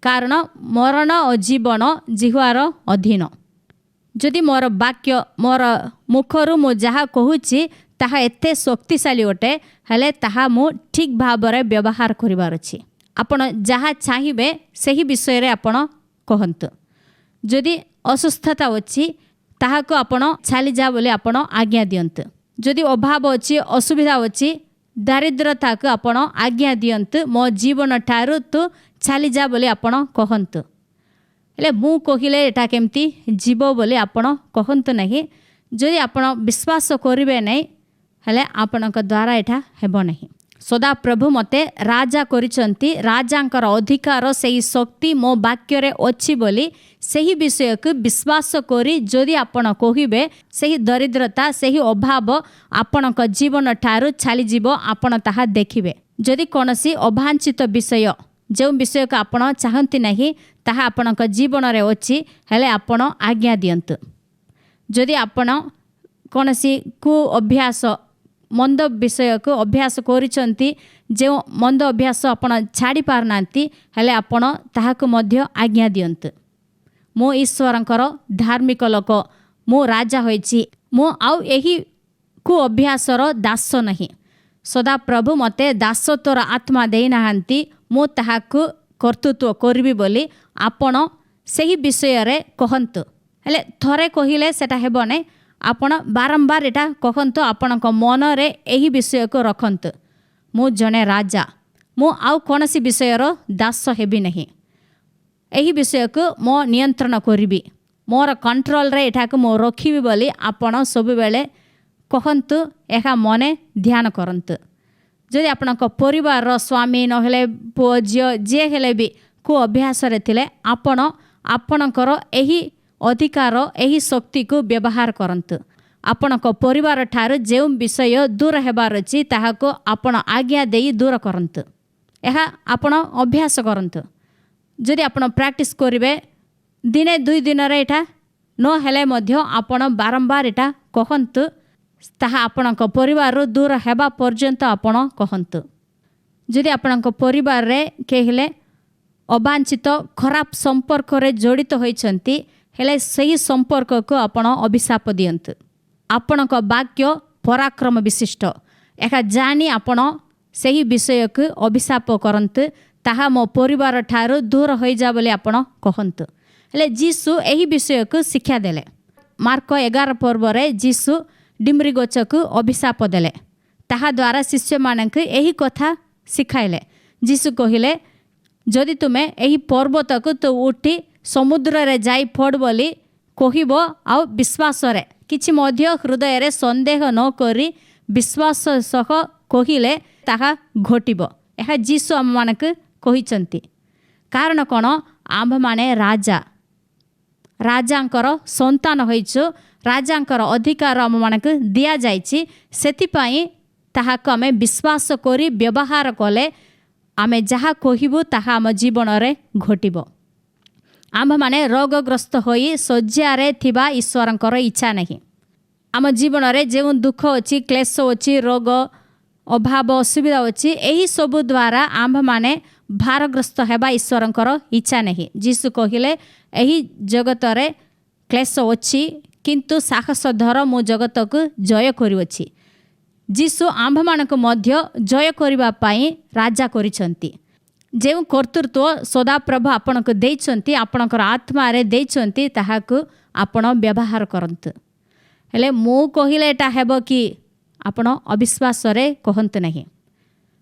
कारण मरण और जीवन जिह्वार अधीन। जदि मोर वाक्य मोर मुखरु मु जहा कहूछि ताहा एते शक्तिशाली अटे, हेले ताहा मु ठीक भाबरे व्यवहार करिवार अछि। आपण जहा चाहिबे सेही विषय रे आपण कहंतु। जदि असुस्थता अछि ताहाको आपण छाली जा बोले आपण आज्ञा दियंतु। जदि अभाव अच्छी असुविधा अच्छी दारिद्रता को आपण आज्ञा दियंतु मो जीवन ठारू तू चली जा बोली आपण कहंतु हेले मु कहिले एटा केमती जीव बोली आपण कहंतु नहीं जदि आपण विश्वास करिवे नहीं हेले आपणक द्वारा एटा हेबो नहीं सदा प्रभु मते राजा करिसंती राजांकर अधिकार सेही शक्ति मो वाक्य रे अछि बोली सेही विषय को विश्वास करी जदि आपण कहिबे सेही दरिद्रता सेही अभाव आपणक जीवन ठारू छाली जीव आपण ताहा देखिबे जदि कोनसी अभांचित विषय जो विषय को आपण चाहंती नहीं ताहा आपणक जीवन रे अछि हेले आपण आज्ञा दियंतु जदि आपण कोनसी कु अभ्यास मंद विषय को अभ्यास करिसंती जो मंद अभ्यास आपण छाड़ी पारनांती हेले आपण ताहाको मध्य आज्ञा दियंतु मो ईश्वरंकर धार्मिक लोक मो राजा होइछि मो आउ एही कु अभ्यासर दास नहीं सदा प्रभु मते दासत्वर आत्मा देई नाहंती मो ताहाको कर्तृत्व करबी बोली आपण सेही विषय रे कहंतु हेले थरे कहिले सेटा हेबो नै आपण बारंबार एटा कहंतु आपणक मन रे एही विषय को रखंतु मु जने राजा मु आउ कोनसी विषयर दास हेबी नहीं एही विषय को मो नियंत्रण करिबी मोर कंट्रोल रे एटा को मो रखिबी बोली आपण सब बेले कहंतु एहा मने ध्यान करंतु जदि आपणक परिवार रो स्वामी नहेले पुओ झियो जे हेले भी को अभ्यास रे थिले आपण आपणकर एही अधिकार एही शक्ति को व्यवहार करंतु आपणक परिवार ठारू जो विषय दूर हेबार अछि ताहाको आपण आज्ञा देई दूर करंतु एहा आपण अभ्यास करंतु जदि आपण प्रैक्टिस करिवे दिने 2 दिन रे एटा न हेले मध्य आपण बारंबार एटा कहंतु ताहा आपणक परिवार रो दूर हेबा पर्यंत आपण कहंतु जदि आपणक परिवार रे केहिले अवांछित खराब संपर्क रे जड़ित होइछंती हेले सही संपर्क को आपण अभिशाप दियंतु आपणक वाक्य पराक्रम विशिष्ट एका जानी आपण सही विषय को अभिशाप करंतु ताहा मो परिवार ठारू दूर होई जा बोली आपण कहंतु हेले जीसु एही विषय को शिक्षा देले मार्क 11 पर्व रे जीसु डिमरी गछ को अभिशाप देले ताहा द्वारा शिष्य मानक एही कथा सिखाइले जीसु कहिले जदि तुमे एही पर्वत को तो उठी समुद्र रे जाई फड़ बोली कहिबो आउ विश्वास रे किछि मध्य हृदय रे संदेह न करी विश्वास सह कहिले ताहा घटिबो एहा जीसु आम मानक कहिचंती कारण कोन आम माने राजांकर संतान होइछु राजांकर अधिकार आम मानक दिया जाइछि सेति पई ताहाक आमे विश्वास करी व्यवहार कले आमे जहा कहिबो ताहा आम जीवन रे घटिबो आम माने रोगग्रस्त होई शଯ୍ୟାରେ थिबा ईश्वरंकर इच्छा नहीं आम जीवन रे जो दुख अच्छी क्लेश अच्छी रोग अभाव असुविधा अच्छी यही सब द्वारा आम माने भारग्रस्त हेबा ईश्वरंकर इच्छा नहीं जीसु कहिले एही जगत रे क्लेश अच्छी किंतु साहस धर मो जगत को जय करिवछि जीसु आम्भ मानक मध्य जय करिबा पाई राजा करिसंती जो कर्तृत्व सदा प्रभु आपनक देइछंती आपनकर आत्मा रे देइछंती ताहाकु आपण व्यवहार करंतु हेले मु कहिले एटा हेबो कि आपण अविश्वास रे कहंतु नहीं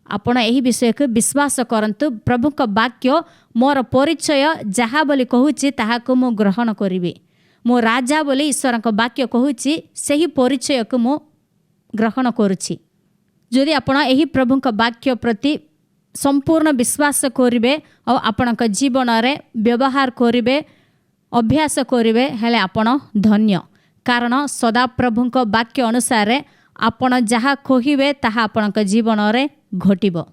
आपण एही विषय को विश्वास करंतु प्रभु का वाक्य मोर परिचय जहा बोली कहूची ताहाकु मु ग्रहण करिबी मो राजा बोली ईश्वर का वाक्य कहूची सेही परिचय को मु ग्रहण करुछि जदि आपण एही प्रभु का वाक्य प्रति संपूर्ण विश्वास करिवे और आपणक जीवन रे व्यवहार करिवे अभ्यास करिवे हेले आपण धन्य कारण सदा प्रभु का वाक्य अनुसार आपण जहा कहिवे ताहा आपणक जीवन रे घटिबो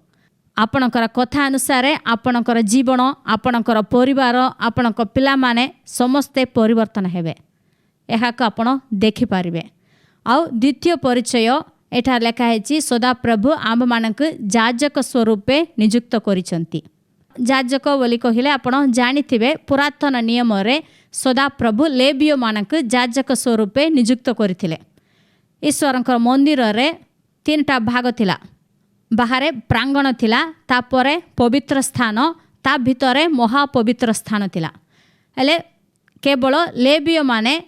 आपणकर कथा अनुसार आपणकर जीवन आपणकर परिवार आपणक पिला माने समस्ते परिवर्तन हेबे एहाक आपण देखि पारिबे आ द्वितीय परिचय एठा लेखा है सदा प्रभु आम मानक जाजक स्वरूपे नियुक्त करिसंती जाजक बोली कहिले आपण जानिथिबे पुरातन नियम रे सदा प्रभु लेवियो मानक जाजक स्वरूपे नियुक्त करथिले ईश्वरंकर मंदिर रे 3टा भाग थिला बाहरे प्रांगण थिला तापरे पवित्र स्थान ता भितरे महापवित्र स्थान थिला हेले केवल लेवियो माने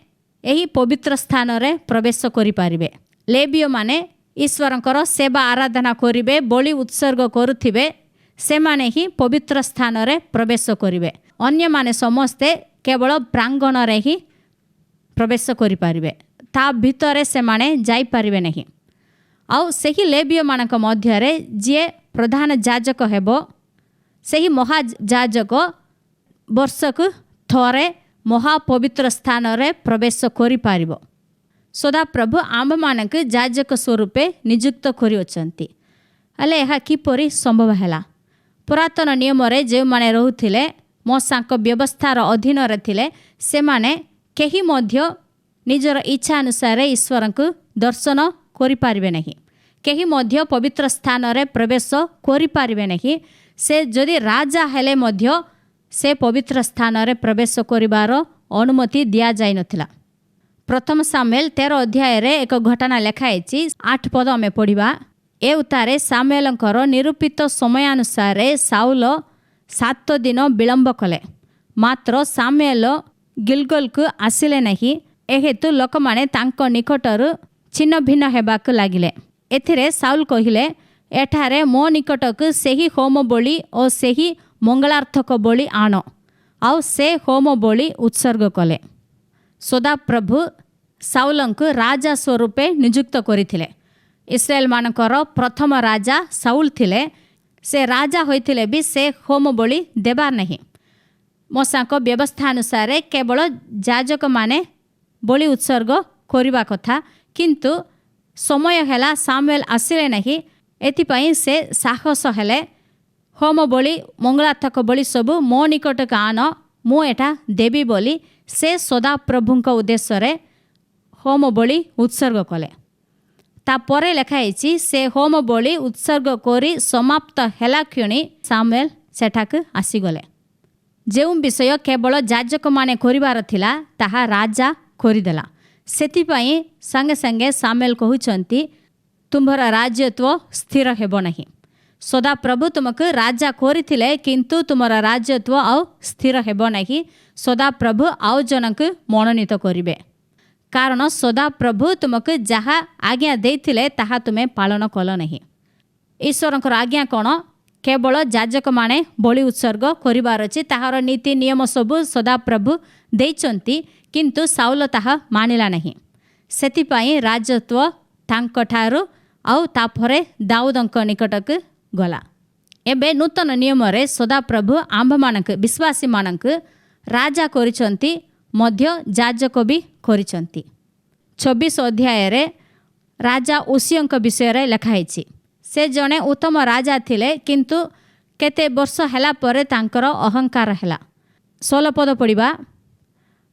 एही पवित्र स्थान रे प्रवेश करि पारिबे लेबीय माने ईश्वरंकर सेवा आराधना करिवे बलि उत्सर्ग करुथिबे सेमाने ही पवित्र स्थान रे प्रवेश करिवे। अन्य माने समस्ते केवल प्रांगण रे ही प्रवेश करि पारिबे ता भितरे सेमाने जाई पारिबे नहीं। आउ सही लेबीय मानक मध्य रे जे प्रधान याजक हेबो सही महायाजक वर्षक थरे महापवित्र स्थान रे प्रवेश करि पारिबो। सदा प्रभु आम मानक याजक स्वरूपे नियुक्त करिअछंती। हेले एहा किपरि संभव हैला? पुरातन नियम रे जे माने रहुथिले मोसांक व्यवस्थार अधीन रे थिले सेमाने केही मध्य निजर इच्छा अनुसार ईश्वरंकु दर्शन करि पारिबे नहीं। केही मध्य पवित्र स्थान रे प्रवेश करि पारिबे नहीं। से जदि राजा हेले मध्य से पवित्र स्थान रे प्रवेश करिवार अनुमति दिया जाय नथिला। प्रथम सामुएल 13 अध्याय रे एक घटना लेखाइछि 8 पद आमे पढ़िबा। ए उतारे सामुएलंकर निरूपित समयानुसार साउल 7 दिन विलंब कले मात्र सामुएल गिलगल को आसिले नहीं। एहेतु लोकमाने तांको निकटरु छिन्न भिन्न हेबाक लागिले। एथिरे साउल कहिले एठारे मो निकटक सेही होम बलि और सेही मंगलार्थक बलि आण आउ से होम बलि उत्सर्ग कले। सदा प्रभु साउलंकु राजा स्वरूपे नियुक्त करिथिले। इस्राएल मानकर प्रथम राजा साउल थिले। से राजा होइथिले भी से होम बलि देबार नहीं। मोसांक व्यवस्था अनुसार केवल याजक माने बलि उत्सर्ग करिबा कथा किंतु समय हैला सामुएल आसिले नहीं। एथिपाई से साहस हेले होम बलि मंगलार्थक बलि सबु मो निकटक आन मु एटा देवी बोली से सदा प्रभुंक उद्देश्य रे होम बलि उत्सर्ग कले। तापरे लेखाइछि से होम बलि उत्सर्ग करी समाप्त हेला क्षणी सामुएल सेठाक आसीगले। जेउ विषय केवल याजक माने करिवार थिला ताहा राजा करिदेला। सेतिपाई संगे संगे सामुएल कहउछंती तुम्हर राज्यत्व स्थिर हेबो नहीं। सदा प्रभु तुमको राजा करिथिले किंतु तुमर राज्यत्व आउ स्थिर हेबो नहीं। सदा प्रभु आउ जनक मनोनीत करिवे कारण सदा प्रभु तुमको जहा आज्ञा देथिले ताहा तुमे पालन कल नहीं। ईश्वरंकर आज्ञा कोन? केवल याजक माने बलि उत्सर्ग करिवार अछि। ताहार नीति नियम सबु सदा प्रभु देइचंती किंतु साउल ताहा मानिला नहीं। सेतिपाई राज्यत्व तांक ठारू आउ तापरे दाऊदंक निकटक गला। एबे नूतन नियम रे सदा प्रभु आंभ मानक विश्वासी मानक राजा करिसंती मध्य याजक भी करिसंती। 26 अध्याय रे राजा उसियंक विषय रे लिखाइछि। से जने उत्तम राजा थिले किंतु केते वर्ष हैला परे तांकर अहंकार हैला। 16 पद पढ़िबा।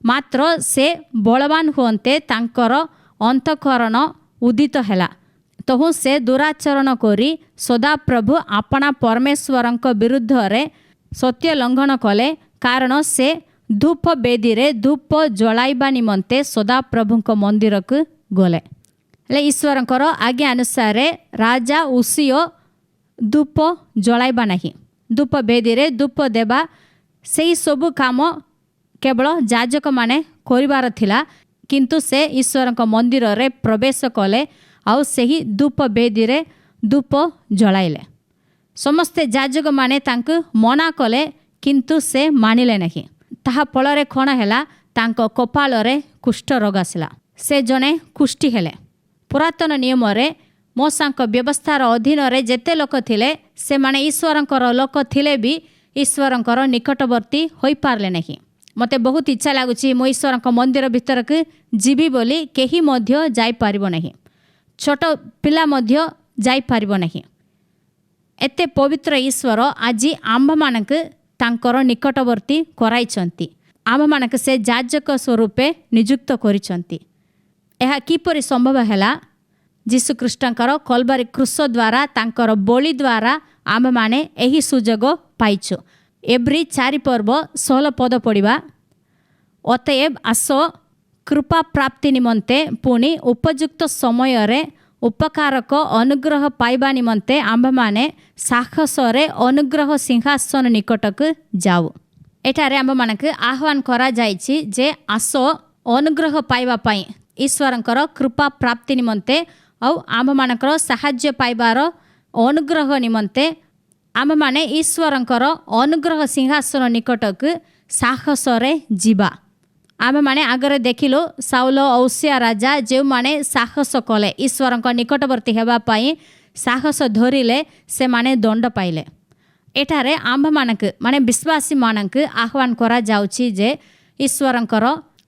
मात्र से बलवान हुंते तांकर अंतःकरण उदित हैला तहु से दुराचरण करी सदा प्रभु आपना परमेश्वरंक विरुद्ध रे सत्य लंघन कले कारण से धूप बेदी रे धूप जलाइबा निमंते सदा प्रभुंक मंदिर को गले। ले ईश्वरंकर आज्ञा अनुसार राजा उसियो धूप जलाइबा नहीं। धूप बेदी रे धूप देबा सेही सबु काम केवल याजक माने करिवार थिला किंतु से ईश्वरंक मंदिर रे प्रवेश कले आउ सेही धूप बेदी रे धूप जलाइले। समस्ते याजक माने तांको मना कले किंतु से मानिले नहीं। ताहा फल कौन है तांको कपाल रे कुष्ठ रोग आसला। से जने कुष्ठी हेले। पुरातन नियम रे मोसांक व्यवस्थार अधीन रे जेते लोक थिले से माने ईश्वरंकर लोक थिले भी ईश्वरंकर निकटवर्ती होई पारले नहीं। मते बहुत इच्छा लागुची मो ईश्वरंक मंदिर भीतर के जीवी बोली केही मध्य जाई पारिबो नहीं। छोट पिला मध्य जाई पारिबो नहीं। एते पवित्र ईश्वर आज आंभ मानक तांकर निकटवर्ती कराइछंती। आंभ मानक से याजक स्वरूपे नियुक्त करिछंती। एहा किपरि संभव हैला? जीशु ख्रीष्टंकर कलवारी क्रूस द्वारा तांकर बलि द्वारा आंभ माने एही सुजोग पाइछु। एब्री 4 पर्व 16 पद पढ़िबा। अतएव आस कृपा प्राप्ति निमंते पुणी उपयुक्त समय रे उपकारक अनुग्रह पाइबा निमंते आंभ माने साहस रे अनुग्रह सिंहासन निकटक जाऊ। एठारे आंभ मानक आह्वान करा जाइछि जे आस अनुग्रह पाइबा पई ईश्वरंकर कृपा प्राप्ति निमंते ଆଉ ଆମମାନଙ୍କର ସାହାଯ୍ୟ ପାଇବାର ଅନୁଗ୍ରହ ନିମନ୍ତେ ଆମମାନେ ଈଶ୍ୱରଙ୍କର ଅନୁଗ୍ରହ ସିଂହାସନ ନିକଟକୁ ସାହସରେ ଯିବା। ଆମେମାନେ ଆଗରେ ଦେଖିଲୁ ସାଉଲ ଔସିଆ ରାଜା ଯେଉଁମାନେ ସାହସ କଲେ ଈଶ୍ୱରଙ୍କ ନିକଟବର୍ତ୍ତୀ ହେବା ପାଇଁ ସାହସ ଧରିଲେ ସେମାନେ ଦଣ୍ଡ ପାଇଲେ। ଏଠାରେ ଆମ୍ଭମାନଙ୍କୁ ମାନେ ବିଶ୍ୱାସୀମାନଙ୍କୁ ଆହ୍ୱାନ କରାଯାଉଛି ଯେ ଈଶ୍ୱରଙ୍କର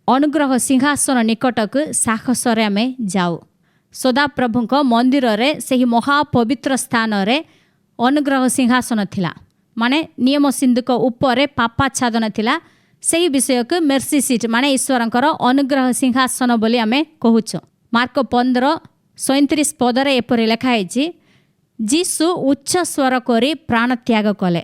ଅନୁଗ୍ରହ ସିଂହାସନ ନିକଟକୁ ସାହସରେ ଆମେ ଯାଉ। ସଦାପ୍ରଭୁଙ୍କ ମନ୍ଦିରରେ ସେହି ମହାପବିତ୍ର ସ୍ଥାନରେ ଅନୁଗ୍ରହ ସିଂହାସନ ଥିଲା, ମାନେ ନିୟମ ସିନ୍ଧୁକ ଉପରେ ପାପାଚ୍ଛାଦନ ଥିଲା। ସେହି ବିଷୟକୁ ମେର୍ସି ସିଟ୍ ମାନେ ଈଶ୍ୱରଙ୍କର ଅନୁଗ୍ରହ ସିଂହାସନ ବୋଲି ଆମେ କହୁଛୁ। ମାର୍କ 15:37 ପଦରେ ଏପରି ଲେଖା ହେଇଛି, ଯୀଶୁ ଉଚ୍ଚ ସ୍ୱର କରି ପ୍ରାଣ ତ୍ୟାଗ କଲେ।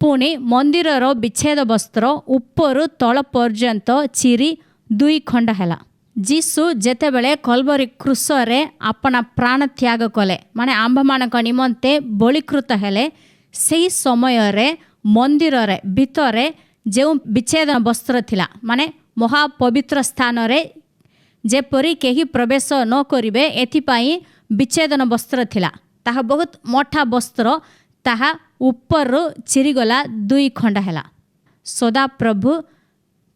ପୁଣି ମନ୍ଦିରର ବିଚ୍ଛେଦ ବସ୍ତ୍ର ଉପରୁ ତଳ ପର୍ଯ୍ୟନ୍ତ ଚିରି 2 ଖଣ୍ଡ ହେଲା। ଯୀଶୁ ଯେତେବେଳେ କଲବରୀ କ୍ରୁଶରେ ଆପଣା ପ୍ରାଣ ତ୍ୟାଗ କଲେ, ମାନେ ଆମ୍ଭମାନଙ୍କ ନିମନ୍ତେ ବଳିକୃତ ହେଲେ, ସେହି ସମୟରେ ମନ୍ଦିରରେ ଭିତରେ ଯେଉଁ ବିଚ୍ଛେଦ ବସ୍ତ୍ର ଥିଲା, ମାନେ ମହାପବିତ୍ର ସ୍ଥାନରେ ଯେପରି କେହି ପ୍ରବେଶ ନ କରିବେ ଏଥିପାଇଁ ବିଚ୍ଛେଦନ ବସ୍ତ୍ର ଥିଲା। ତାହା ବହୁତ ମୋଟା ବସ୍ତ୍ର, ତାହା ଉପରୁ ଚିରିଗଲା 2 ଖଣ୍ଡ ହେଲା। ସଦାପ୍ରଭୁ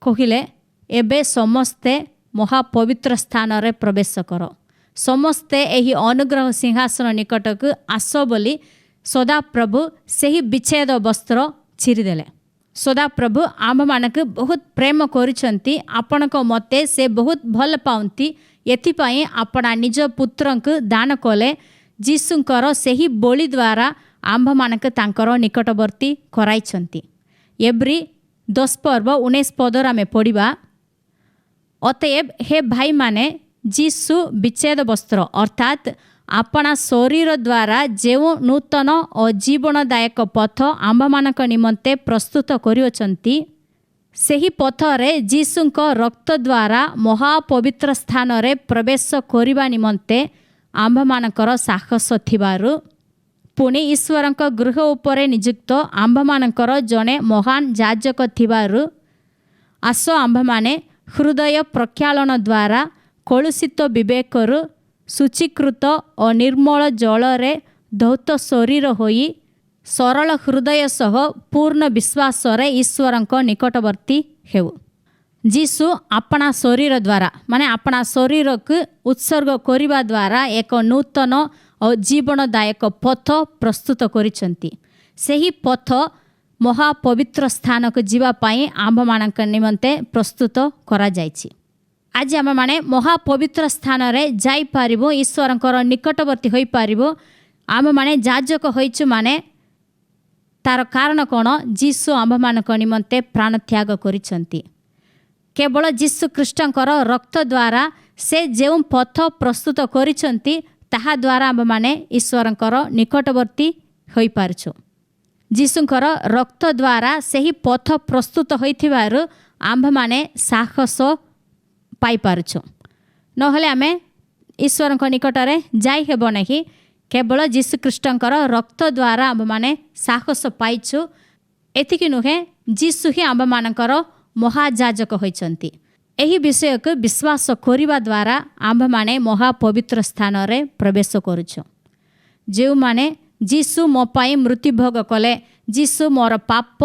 କହିଲେ, ଏବେ ସମସ୍ତେ ମହାପବିତ୍ର ସ୍ଥାନରେ ପ୍ରବେଶ କର, ସମସ୍ତେ ଏହି ଅନୁଗ୍ରହ ସିଂହାସନ ନିକଟକୁ ଆସ ବୋଲି ସଦାପ୍ରଭୁ ସେହି ବିଚ୍ଛେଦ ବସ୍ତ୍ର ଚିରିଦେଲେ। ସଦାପ୍ରଭୁ ଆମ୍ଭମାନଙ୍କୁ ବହୁତ ପ୍ରେମ କରିଛନ୍ତି, ଆପଣଙ୍କ ମତେ ସେ ବହୁତ ଭଲ ପାଆନ୍ତି। ଏଥିପାଇଁ ଆପଣା ନିଜ ପୁତ୍ରଙ୍କୁ ଦାନ କଲେ। ଯୀଶୁଙ୍କର ସେହି ବଳି ଦ୍ୱାରା ଆମ୍ଭମାନଙ୍କୁ ତାଙ୍କର ନିକଟବର୍ତ୍ତୀ କରାଇଛନ୍ତି। ଏବ୍ରୀ 10:19 ପଦରେ ଆମେ ପଢ଼ିବା, ଅତଏବ ହେ ଭାଇମାନେ, ଯୀଶୁ ବିଚ୍ଛେଦ ବସ୍ତ୍ର ଅର୍ଥାତ୍ ଆପଣା ଶରୀର ଦ୍ୱାରା ଯେଉଁ ନୂତନ ଓ ଜୀବନଦାୟକ ପଥ ଆମ୍ଭମାନଙ୍କ ନିମନ୍ତେ ପ୍ରସ୍ତୁତ କରିଅଛନ୍ତି, ସେହି ପଥରେ ଯୀଶୁଙ୍କ ରକ୍ତ ଦ୍ୱାରା ମହାପବିତ୍ର ସ୍ଥାନରେ ପ୍ରବେଶ କରିବା ନିମନ୍ତେ ଆମ୍ଭମାନଙ୍କର ସାହସ ଥିବାରୁ, ପୁଣି ଈଶ୍ୱରଙ୍କ ଗୃହ ଉପରେ ନିଯୁକ୍ତ ଆମ୍ଭମାନଙ୍କର ଜଣେ ମହାନ ଯାଜକ ଥିବାରୁ, ଆସ ଆମ୍ଭମାନେ ହୃଦୟ ପ୍ରକ୍ଷାଳନ ଦ୍ୱାରା କଳୁଷିତ ବିବେକରୁ ଶୁଚୀକୃତ ଓ ନିର୍ମଳ ଜଳରେ ଧୌତ ଶରୀର ହୋଇ ସରଳ ହୃଦୟ ସହ ପୂର୍ଣ୍ଣ ବିଶ୍ୱାସରେ ଈଶ୍ୱରଙ୍କ ନିକଟବର୍ତ୍ତୀ ହେଉ। ଯୀଶୁ ଆପଣା ଶରୀର ଦ୍ୱାରା ମାନେ ଆପଣା ଶରୀରକୁ ଉତ୍ସର୍ଗ କରିବା ଦ୍ୱାରା ଏକ ନୂତନ ଓ ଜୀବନଦାୟକ ପଥ ପ୍ରସ୍ତୁତ କରିଛନ୍ତି। ସେହି ପଥ ମହାପବିତ୍ର ସ୍ଥାନକୁ ଯିବା ପାଇଁ ଆମ୍ଭମାନଙ୍କ ନିମନ୍ତେ ପ୍ରସ୍ତୁତ କରାଯାଇଛି। ଆଜି ଆମେମାନେ ମହାପବିତ୍ର ସ୍ଥାନରେ ଯାଇପାରିବୁ, ଈଶ୍ୱରଙ୍କର ନିକଟବର୍ତ୍ତୀ ହୋଇପାରିବୁ। ଆମେମାନେ ଯାଜକ ହୋଇଛୁ, ମାନେ ତାର କାରଣ କ'ଣ? ଯୀଶୁ ଆମ୍ଭମାନଙ୍କ ନିମନ୍ତେ ପ୍ରାଣ ତ୍ୟାଗ କରିଛନ୍ତି। କେବଳ ଯୀଶୁ ଖ୍ରୀଷ୍ଟଙ୍କର ରକ୍ତ ଦ୍ୱାରା ସେ ଯେଉଁ ପଥ ପ୍ରସ୍ତୁତ କରିଛନ୍ତି, ତାହା ଦ୍ୱାରା ଆମ୍ଭମାନେ ଈଶ୍ୱରଙ୍କର ନିକଟବର୍ତ୍ତୀ ହୋଇପାରୁଛୁ। ଯୀଶୁଙ୍କର ରକ୍ତ ଦ୍ୱାରା ସେହି ପଥ ପ୍ରସ୍ତୁତ ହୋଇଥିବାରୁ ଆମ୍ଭମାନେ ସାହସ ପାଇପାରୁଛୁ। ନହେଲେ ଆମେ ଈଶ୍ୱରଙ୍କ ନିକଟରେ ଯାଇ ହେବ ନାହିଁ। କେବଳ ଯୀଶୁଖ୍ରୀଷ୍ଟଙ୍କର ରକ୍ତ ଦ୍ୱାରା ଆମ୍ଭମାନେ ସାହସ ପାଇଛୁ। ଏତିକି ନୁହେଁ, ଯୀଶୁ ହିଁ ଆମ୍ଭମାନଙ୍କର ମହାଯାଜକ ହୋଇଛନ୍ତି। ଏହି ବିଷୟକୁ ବିଶ୍ୱାସ କରିବା ଦ୍ୱାରା ଆମ୍ଭମାନେ ମହାପବିତ୍ର ସ୍ଥାନରେ ପ୍ରବେଶ କରୁଛୁ। ଯେଉଁମାନେ ଯୀଶୁ ମୋ ପାଇଁ ମୃତ୍ୟୁଭୋଗ କଲେ, ଯୀଶୁ ମୋର ପାପ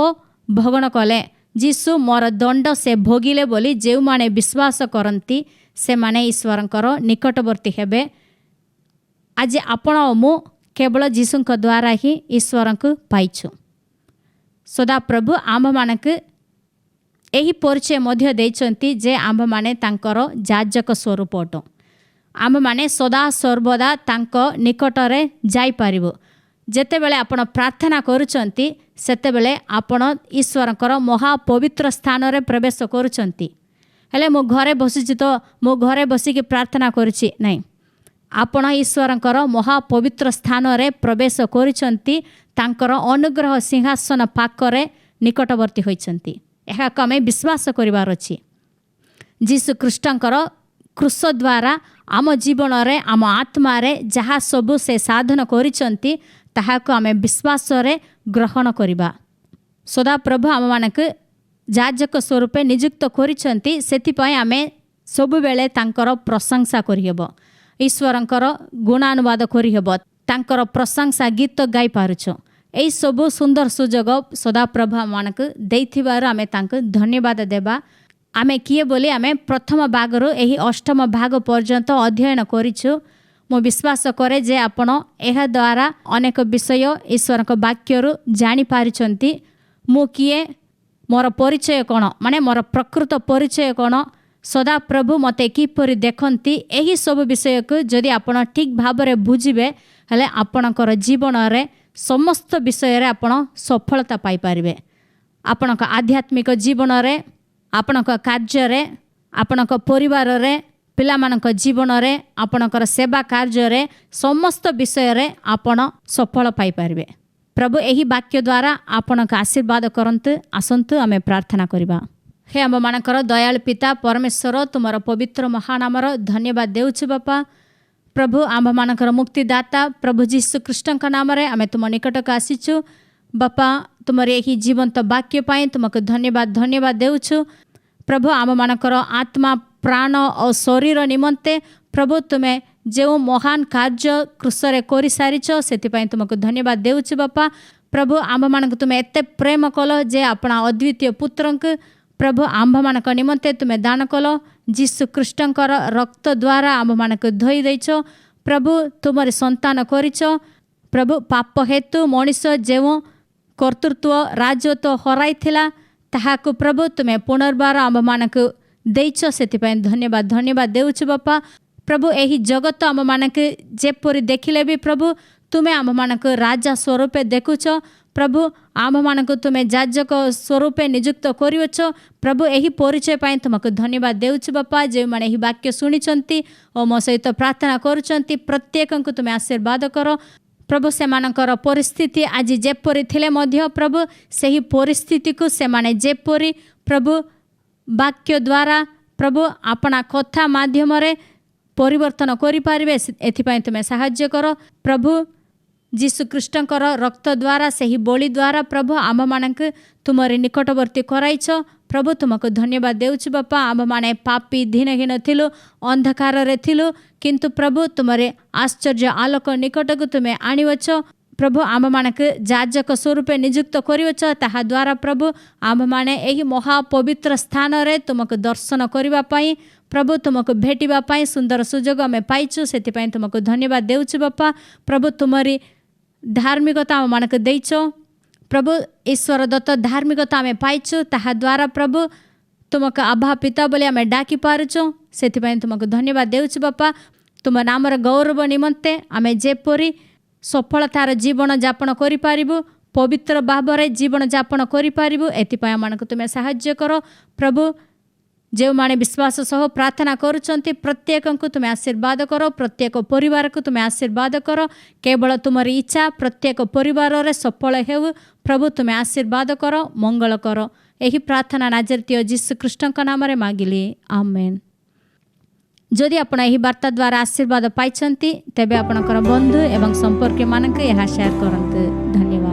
ଭୋଗଣ କଲେ, ଯୀଶୁ ମୋର ଦଣ୍ଡ ସେ ଭୋଗିଲେ ବୋଲି ଯେଉଁମାନେ ବିଶ୍ୱାସ କରନ୍ତି, ସେମାନେ ଈଶ୍ୱରଙ୍କର ନିକଟବର୍ତ୍ତୀ ହେବେ। ଆଜି ଆପଣ ଓ ମୁଁ କେବଳ ଯୀଶୁଙ୍କ ଦ୍ୱାରା ହିଁ ଈଶ୍ୱରଙ୍କୁ ପାଇଛୁ। ସଦାପ୍ରଭୁ ଆମ୍ଭମାନଙ୍କୁ ଏହି ପରିଚୟ ମଧ୍ୟ ଦେଇଛନ୍ତି ଯେ ଆମ୍ଭମାନେ ତାଙ୍କର ଯାଜକ ସ୍ୱରୂପ ଅଟୁ। ଆମ୍ଭମାନେ ସଦା ସର୍ବଦା ତାଙ୍କ ନିକଟରେ ଯାଇପାରିବୁ। ଯେତେବେଳେ ଆପଣ ପ୍ରାର୍ଥନା କରୁଛନ୍ତି, ସେତେବେଳେ ଆପଣ ଈଶ୍ୱରଙ୍କର ମହାପବିତ୍ର ସ୍ଥାନରେ ପ୍ରବେଶ କରୁଛନ୍ତି। ହେଲେ ମୁଁ ଘରେ ବସିଛି ତ ମୁଁ ଘରେ ବସିକି ପ୍ରାର୍ଥନା କରୁଛି, ନାହିଁ। ଆପଣ ଈଶ୍ୱରଙ୍କର ମହାପବିତ୍ର ସ୍ଥାନରେ ପ୍ରବେଶ କରିଛନ୍ତି, ତାଙ୍କର ଅନୁଗ୍ରହ ସିଂହାସନ ପାଖରେ ନିକଟବର୍ତ୍ତୀ ହୋଇଛନ୍ତି। ଏହାକୁ ଆମେ ବିଶ୍ୱାସ କରିବାର ଅଛି। ଯୀଶୁଖ୍ରୀଷ୍ଟଙ୍କର କ୍ରୁଶ ଦ୍ୱାରା ଆମ ଜୀବନରେ, ଆମ ଆତ୍ମାରେ ଯାହା ସବୁ ସେ ସାଧନ କରିଛନ୍ତି, ତାହାକୁ ଆମେ ବିଶ୍ୱାସରେ ଗ୍ରହଣ କରିବା। ସଦାପ୍ରଭୁ ଆମମାନଙ୍କୁ ଯାଜକ ସ୍ୱରୂପେ ନିଯୁକ୍ତ କରିଛନ୍ତି। ସେଥିପାଇଁ ଆମେ ସବୁବେଳେ ତାଙ୍କର ପ୍ରଶଂସା କରିହେବ। ଈଶ୍ୱରଙ୍କର ଗୁଣାନୁବାଦ କରିହେବ, ତାଙ୍କର ପ୍ରଶଂସା ଗୀତ ଗାଇ ପାରୁଛୁ। ଏହି ସବୁ ସୁନ୍ଦର ସୁଯୋଗ ସଦାପ୍ରଭୁ ଆମମାନଙ୍କୁ ଦେଇଥିବାରୁ ଆମେ ତାଙ୍କୁ ଧନ୍ୟବାଦ ଦେବା। ଆମେ କିଏ ବୋଲି ଆମେ ପ୍ରଥମ ଭାଗରୁ ଏହି ଅଷ୍ଟମ ଭାଗ ପର୍ଯ୍ୟନ୍ତ ଅଧ୍ୟୟନ କରିଛୁ। ମୁଁ ବିଶ୍ୱାସ କରେ ଯେ ଆପଣ ଏହା ଦ୍ୱାରା ଅନେକ ବିଷୟ ଈଶ୍ୱରଙ୍କ ବାକ୍ୟରୁ ଜାଣିପାରିଛନ୍ତି। ମୁଁ କିଏ, ମୋର ପରିଚୟ କ'ଣ, ମାନେ ମୋର ପ୍ରକୃତ ପରିଚୟ କ'ଣ, ସଦାପ୍ରଭୁ ମୋତେ କିପରି ଦେଖନ୍ତି, ଏହି ସବୁ ବିଷୟକୁ ଯଦି ଆପଣ ଠିକ୍ ଭାବରେ ବୁଝିବେ ହେଲେ ଆପଣଙ୍କର ଜୀବନରେ ସମସ୍ତ ବିଷୟରେ ଆପଣ ସଫଳତା ପାଇପାରିବେ। ଆପଣଙ୍କ ଆଧ୍ୟାତ୍ମିକ ଜୀବନରେ, ଆପଣଙ୍କ କାର୍ଯ୍ୟରେ, ଆପଣଙ୍କ ପରିବାରରେ, ପିଲାମାନଙ୍କ ଜୀବନରେ, ଆପଣଙ୍କର ସେବା କାର୍ଯ୍ୟରେ, ସମସ୍ତ ବିଷୟରେ ଆପଣ ସଫଳ ପାଇପାରିବେ। ପ୍ରଭୁ ଏହି ବାକ୍ୟ ଦ୍ୱାରା ଆପଣଙ୍କ ଆଶୀର୍ବାଦ କରନ୍ତୁ। ଆସନ୍ତୁ ଆମେ ପ୍ରାର୍ଥନା କରିବା। ହେ ଆମମାନଙ୍କର ଦୟାଳୁ ପିତା ପରମେଶ୍ୱର, ତୁମର ପବିତ୍ର ମହାନାମର ଧନ୍ୟବାଦ ଦେଉଛୁ ବାପା। ପ୍ରଭୁ ଆମ୍ଭମାନଙ୍କର ମୁକ୍ତିଦାତା ପ୍ରଭୁ ଯୀଶୁ ଖ୍ରୀଷ୍ଟଙ୍କ ନାମରେ ଆମେ ତୁମ ନିକଟକୁ ଆସିଛୁ ବାପା। ତୁମର ଏହି ଜୀବନ୍ତ ବାକ୍ୟ ପାଇଁ ତୁମକୁ ଧନ୍ୟବାଦ ଦେଉଛୁ ପ୍ରଭୁ। ଆମମାନଙ୍କର ଆତ୍ମା, ପ୍ରାଣ ଓ ଶରୀର ନିମନ୍ତେ ପ୍ରଭୁ ତୁମେ ଯେଉଁ ମହାନ କାର୍ଯ୍ୟ କ୍ରୁଶରେ କରିସାରିଛ ସେଥିପାଇଁ ତୁମକୁ ଧନ୍ୟବାଦ ଦେଉଛୁ ବାପା। ପ୍ରଭୁ ଆମ୍ଭମାନଙ୍କୁ ତୁମେ ଏତେ ପ୍ରେମ କଲ ଯେ ଆପଣ ଅଦ୍ୱିତୀୟ ପୁତ୍ରଙ୍କୁ ପ୍ରଭୁ ଆମ୍ଭମାନଙ୍କ ନିମନ୍ତେ ତୁମେ ଦାନ କଲ। ଯୀଶୁ ଖ୍ରୀଷ୍ଟଙ୍କର ରକ୍ତ ଦ୍ୱାରା ଆମ୍ଭମାନଙ୍କୁ ଧୋଇ ଦେଇଛ ପ୍ରଭୁ, ତୁମର ସନ୍ତାନ କରିଛ ପ୍ରଭୁ। ପାପ ହେତୁ ମଣିଷ ଯେଉଁ କର୍ତ୍ତୃତ୍ୱ ରାଜତ୍ୱ ହରାଇଥିଲା ତାହାକୁ ପ୍ରଭୁ ତୁମେ ପୁନର୍ବାର ଆମ୍ଭମାନଙ୍କୁ ଦେଇଛ, ସେଥିପାଇଁ ଧନ୍ୟବାଦ ଦେଉଛୁ ବାପା। ପ୍ରଭୁ ଏହି ଜଗତ ଆମମାନଙ୍କୁ ଯେପରି ଦେଖିଲେ ବି ପ୍ରଭୁ ତୁମେ ଆମ୍ଭମାନଙ୍କୁ ରାଜା ସ୍ୱରୂପେ ଦେଖୁଛ ପ୍ରଭୁ। ଆମ୍ଭମାନଙ୍କୁ ତୁମେ ଯାଜକ ସ୍ୱରୂପେ ନିଯୁକ୍ତ କରିଅଛ ପ୍ରଭୁ। ଏହି ପରିଚୟ ପାଇଁ ତୁମକୁ ଧନ୍ୟବାଦ ଦେଉଛୁ ବାପା। ଯେଉଁମାନେ ଏହି ବାକ୍ୟ ଶୁଣିଛନ୍ତି ଓ ମୋ ସହିତ ପ୍ରାର୍ଥନା କରୁଛନ୍ତି ପ୍ରତ୍ୟେକଙ୍କୁ ତୁମେ ଆଶୀର୍ବାଦ କର ପ୍ରଭୁ। ସେମାନଙ୍କର ପରିସ୍ଥିତି ଆଜି ଯେପରି ଥିଲେ ମଧ୍ୟ ପ୍ରଭୁ ସେହି ପରିସ୍ଥିତିକୁ ସେମାନେ ଯେପରି ପ୍ରଭୁ ବାକ୍ୟ ଦ୍ୱାରା ପ୍ରଭୁ ଆପଣା କଥା ମାଧ୍ୟମରେ ପରିବର୍ତ୍ତନ କରିପାରିବେ ଏଥିପାଇଁ ତୁମେ ସାହାଯ୍ୟ କର ପ୍ରଭୁ। ଯୀଶୁ ଖ୍ରୀଷ୍ଟଙ୍କର ରକ୍ତ ଦ୍ୱାରା, ସେହି ବଳି ଦ୍ୱାରା ପ୍ରଭୁ ଆମ୍ଭମାନଙ୍କୁ ତୁମର ନିକଟବର୍ତ୍ତୀ କରାଇଛ ପ୍ରଭୁ। ତୁମକୁ ଧନ୍ୟବାଦ ଦେଉଛୁ ବାପା। ଆମ୍ଭମାନେ ପାପୀ ଦିନହୀନ ଥିଲୁ, ଅନ୍ଧକାରରେ ଥିଲୁ, କିନ୍ତୁ ପ୍ରଭୁ ତୁମର ଆଶ୍ଚର୍ଯ୍ୟ ଆଲୋକ ନିକଟକୁ ତୁମେ ଆଣିଅଛ ପ୍ରଭୁ। ଆମ୍ଭମାନଙ୍କୁ ଯାଜକ ସ୍ୱରୂପେ ନିଯୁକ୍ତ କରିଅଛ। ତାହାଦ୍ୱାରା ପ୍ରଭୁ ଆମ୍ଭମାନେ ଏହି ମହାପବିତ୍ର ସ୍ଥାନରେ ତୁମକୁ ଦର୍ଶନ କରିବା ପାଇଁ ପ୍ରଭୁ, ତୁମକୁ ଭେଟିବା ପାଇଁ ସୁନ୍ଦର ସୁଯୋଗ ଆମେ ପାଇଛୁ, ସେଥିପାଇଁ ତୁମକୁ ଧନ୍ୟବାଦ ଦେଉଛୁ ବାପା। ପ୍ରଭୁ ତୁମରି ଧାର୍ମିକତା ଆମମାନଙ୍କୁ ଦେଇଛ ପ୍ରଭୁ। ଈଶ୍ୱର ଦତ୍ତ ଧାର୍ମିକତା ଆମେ ପାଇଛୁ, ତାହାଦ୍ୱାରା ପ୍ରଭୁ ତୁମକୁ ଆଭା ପିତା ବୋଲି ଆମେ ଡାକି ପାରୁଛୁ, ସେଥିପାଇଁ ତୁମକୁ ଧନ୍ୟବାଦ ଦେଉଛୁ ବାପା। ତୁମ ନାମର ଗୌରବ ନିମନ୍ତେ ଆମେ ଯେପରି ସଫଳତାର ଜୀବନ ଯାପନ କରିପାରିବୁ, ପବିତ୍ର ଭାବରେ ଜୀବନ ଯାପନ କରିପାରିବୁ, ଏଥିପାଇଁ ଆମମାନଙ୍କୁ ତୁମେ ସାହାଯ୍ୟ କର ପ୍ରଭୁ। ଯେଉଁମାନେ ବିଶ୍ୱାସ ସହ ପ୍ରାର୍ଥନା କରୁଛନ୍ତି ପ୍ରତ୍ୟେକଙ୍କୁ ତୁମେ ଆଶୀର୍ବାଦ କର, ପ୍ରତ୍ୟେକ ପରିବାରକୁ ତୁମେ ଆଶୀର୍ବାଦ କର। କେବଳ ତୁମର ଇଚ୍ଛା ପ୍ରତ୍ୟେକ ପରିବାରରେ ସଫଳ ହେଉ ପ୍ରଭୁ, ତୁମେ ଆଶୀର୍ବାଦ କର, ମଙ୍ଗଳ କର। ଏହି ପ୍ରାର୍ଥନା ନାଜରେତୀୟ ଯୀଶୁ ଖ୍ରୀଷ୍ଟଙ୍କ ନାମରେ ମାଗିଲି, ଆମେନ୍। ଯଦି ଆପଣ ଏହି ବାର୍ତ୍ତା ଦ୍ୱାରା ଆଶୀର୍ବାଦ ପାଇଛନ୍ତି ତେବେ ଆପଣଙ୍କର ବନ୍ଧୁ ଏବଂ ସମ୍ପର୍କୀୟମାନଙ୍କୁ ଏହା ସେୟାର କରନ୍ତୁ। ଧନ୍ୟବାଦ।